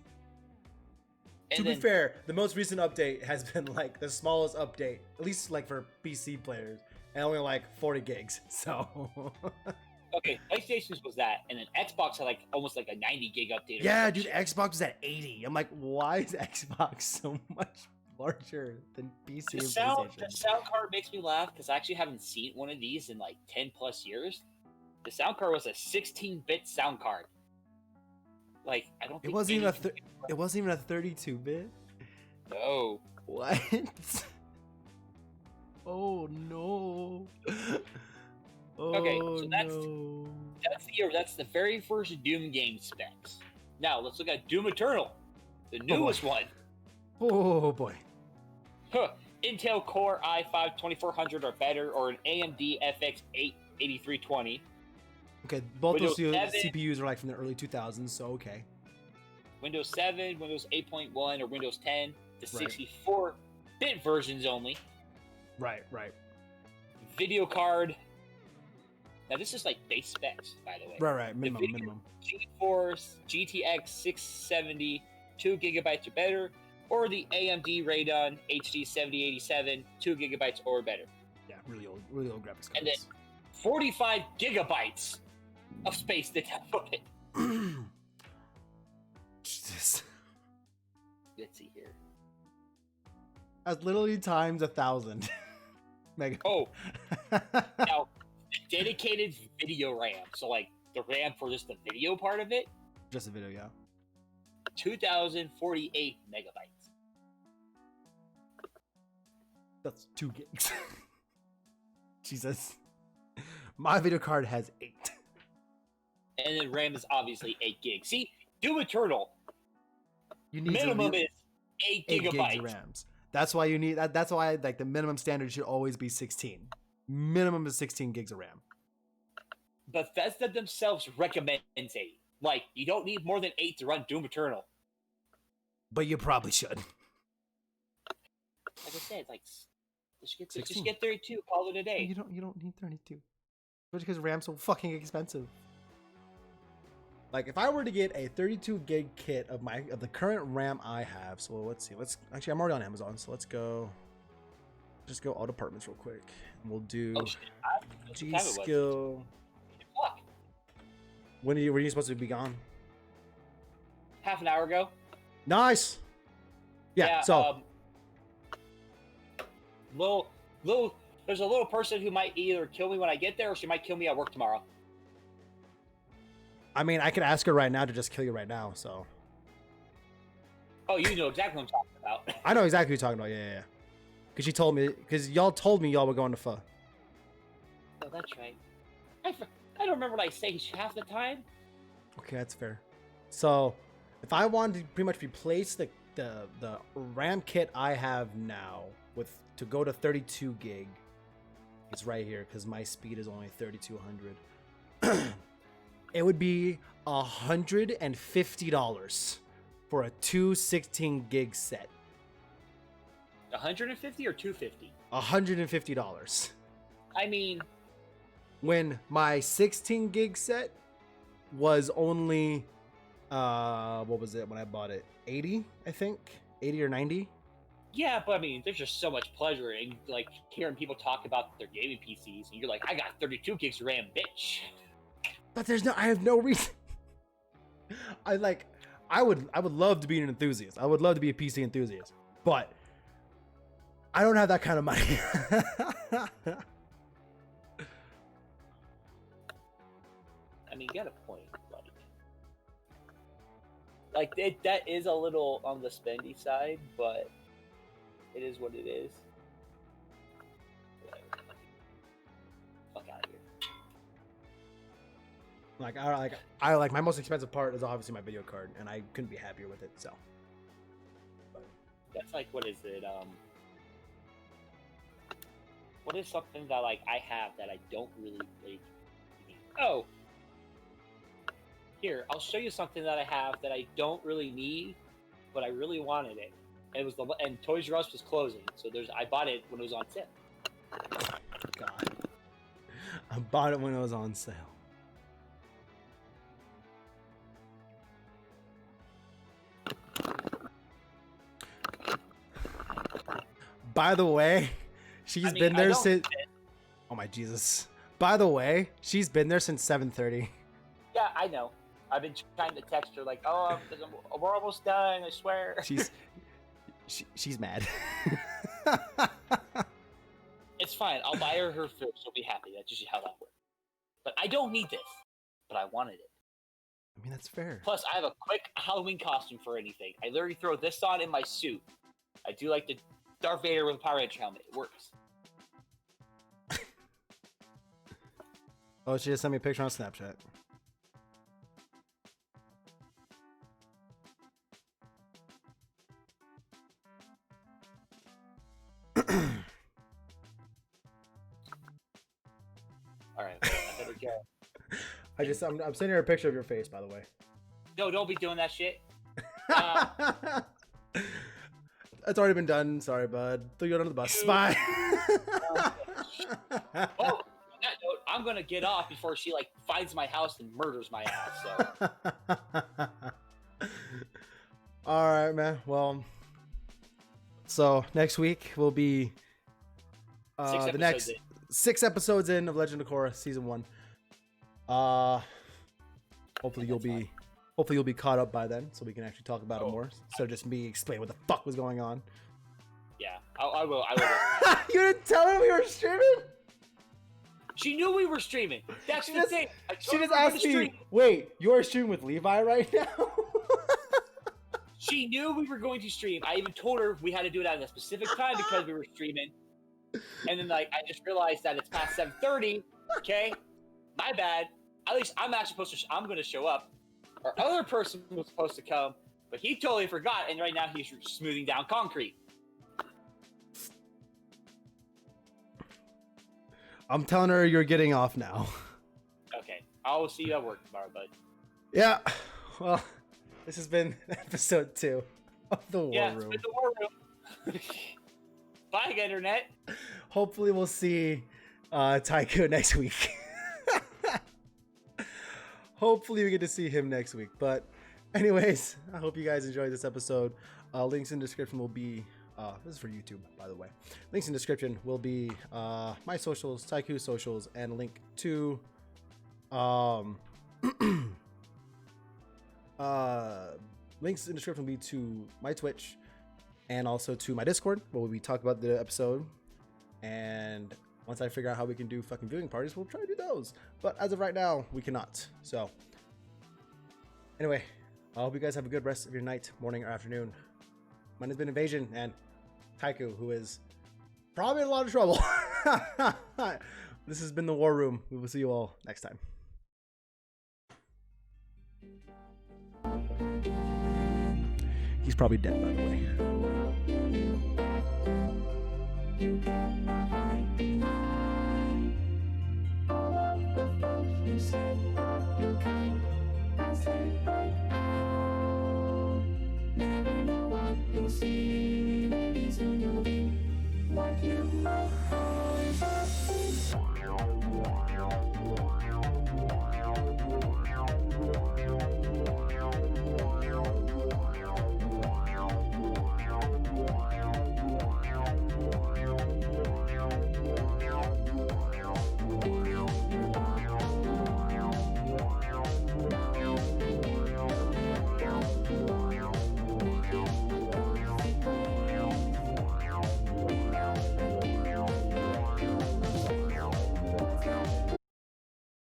And to then, be fair, the most recent update has been like the smallest update, at least like for PC players, and only like 40 gigs. So okay, PlayStation's was that, and then Xbox had like almost like a 90 gig update. Yeah, dude, Xbox is at 80. I'm like, why is Xbox so much larger than PC and PlayStation? The sound card makes me laugh because I actually haven't seen one of these in like 10 plus years. The sound card was a 16-bit sound card. Like, I don't think it wasn't even a 32-bit. No. What? Oh no. Oh, okay, so no. that's the very first Doom game specs. Now let's look at Doom Eternal, the newest one. Oh boy. Intel Core i5 2400 or better, or an AMD FX 8320. Okay, both Windows those 7, CPUs are like from the early 2000s, so okay. Windows 7, Windows 8.1, or Windows 10, the Right. 64-bit versions only. Right. Video card. Now this is like base specs, by the way. Right. Minimum. GeForce GTX 670, 2 gigabytes or better, or the AMD Radeon HD 7087, 2 gigabytes or better. Yeah, really old graphics cards. And then 45 gigabytes of space to download it. Jesus. Let's see here. That's literally times 1,000. Mega. Oh, now dedicated video RAM. So like the RAM for just the video part of it. Just a video, yeah. 2,048 megabytes. That's 2 gigs. Jesus. My video card has 8. And then RAM is obviously 8 gigs. See, Doom Eternal. You need Minimum is 8 8 gigabytes. gigs of RAMs. That's why you need that. That's why like the minimum standard should always be 16. Minimum is 16 gigs of RAM. Bethesda themselves recommends 8. Like, you don't need more than 8 to run Doom Eternal. But you probably should. Like I said, like, just get 16. 32. Call it a day. You don't need 32. Just because RAM's so fucking expensive. Like if I were to get a 32 gig kit of the current RAM I have, so let's see. Actually I'm already on Amazon, so let's just go all departments real quick. And we'll do G skill. Fuck. When were you supposed to be gone? Half an hour ago. Nice. Yeah. So there's a little person who might either kill me when I get there, or she might kill me at work tomorrow. I mean, I could ask her right now to just kill you right now. So. Oh, you know exactly what I'm talking about. I know exactly what you're talking about. Yeah. Because she told me. Because y'all told me y'all were going to pho. Oh, that's right. I don't remember what I say half the time. Okay, that's fair. So, if I wanted to pretty much replace the RAM kit I have now to go to 32 gig, it's right here because my speed is only 3200. It would be $150 for a 216 gig set. 150 or 250? $150. I mean, when my 16 gig set was only what was it when I bought it? 80, I think. 80 or 90. Yeah, but I mean, there's just so much pleasure in like hearing people talk about their gaming PCs, and you're like, I got 32 gigs of RAM, bitch. But I have no reason. I would love to be an enthusiast. I would love to be a PC enthusiast, but I don't have that kind of money. I mean, you got a point, buddy. Like that is a little on the spendy side, but it is what it is. Whatever. Fuck out of here. I like my most expensive part is obviously my video card, and I couldn't be happier with it. So that's like, what is it? What is something that like I have that I don't really like need? Oh, here, I'll show you something that I have that I don't really need, but I really wanted it. And it was and Toys R Us was closing, so I bought it when it was on sale. God, I bought it when it was on sale. By the way, she's been there since. Oh my Jesus! By the way, she's been there since 7:30. Yeah, I know. I've been trying to text her like, "Oh, we're almost done. I swear." She's mad. It's fine. I'll buy her food. She'll be happy. That's usually how that works. But I don't need this. But I wanted it. I mean, that's fair. Plus, I have a quick Halloween costume for anything. I literally throw this on in my suit. I do like the Darth Vader with a Power Ranger helmet. It works. Oh, she just sent me a picture on Snapchat. All right, well, I better go. I'm sending her a picture of your face, by the way. No, don't be doing that shit. It's already been done. Sorry, bud. Throw you under the bus. Bye. Oh, on that note, I'm gonna get off before she like finds my house and murders my ass. So. All right, man. Well, so next week will be the next 6 episodes in of Legend of Korra season 1. Hopefully you'll be caught up by then, so we can actually talk about it more. So just me explain what the fuck was going on. Yeah, I will. You didn't tell her we were streaming? She knew we were streaming. That's the thing. She just asked me, wait, you're streaming with Levi right now? She knew we were going to stream. I even told her we had to do it at a specific time because we were streaming. And then like I just realized that it's past 7:30. Okay, my bad. At least I'm actually supposed to. I'm going to show up. Our other person was supposed to come, but he totally forgot, and right now he's smoothing down concrete. I'm telling her you're getting off now. Okay, I'll see you at work tomorrow, bud. Yeah, well, this has been episode 2 of the War Room. Yeah, it's been the War Room. Bye, Internet. Hopefully we'll see Tyku next week. Hopefully we get to see him next week. But anyways, I hope you guys enjoyed this episode. Links in the description will be, this is for YouTube, by the way. Links in the description will be my socials, Tyku socials, and a link to links in the description will be to my Twitch and also to my Discord, where we talk about the episode. And once I figure out how we can do fucking viewing parties, we'll try to do those. But as of right now, we cannot. So anyway, I hope you guys have a good rest of your night, morning, or afternoon. Mine has been InvAsian and Tyku, who is probably in a lot of trouble. This has been the War Room. We will see you all next time. He's probably dead, by the way.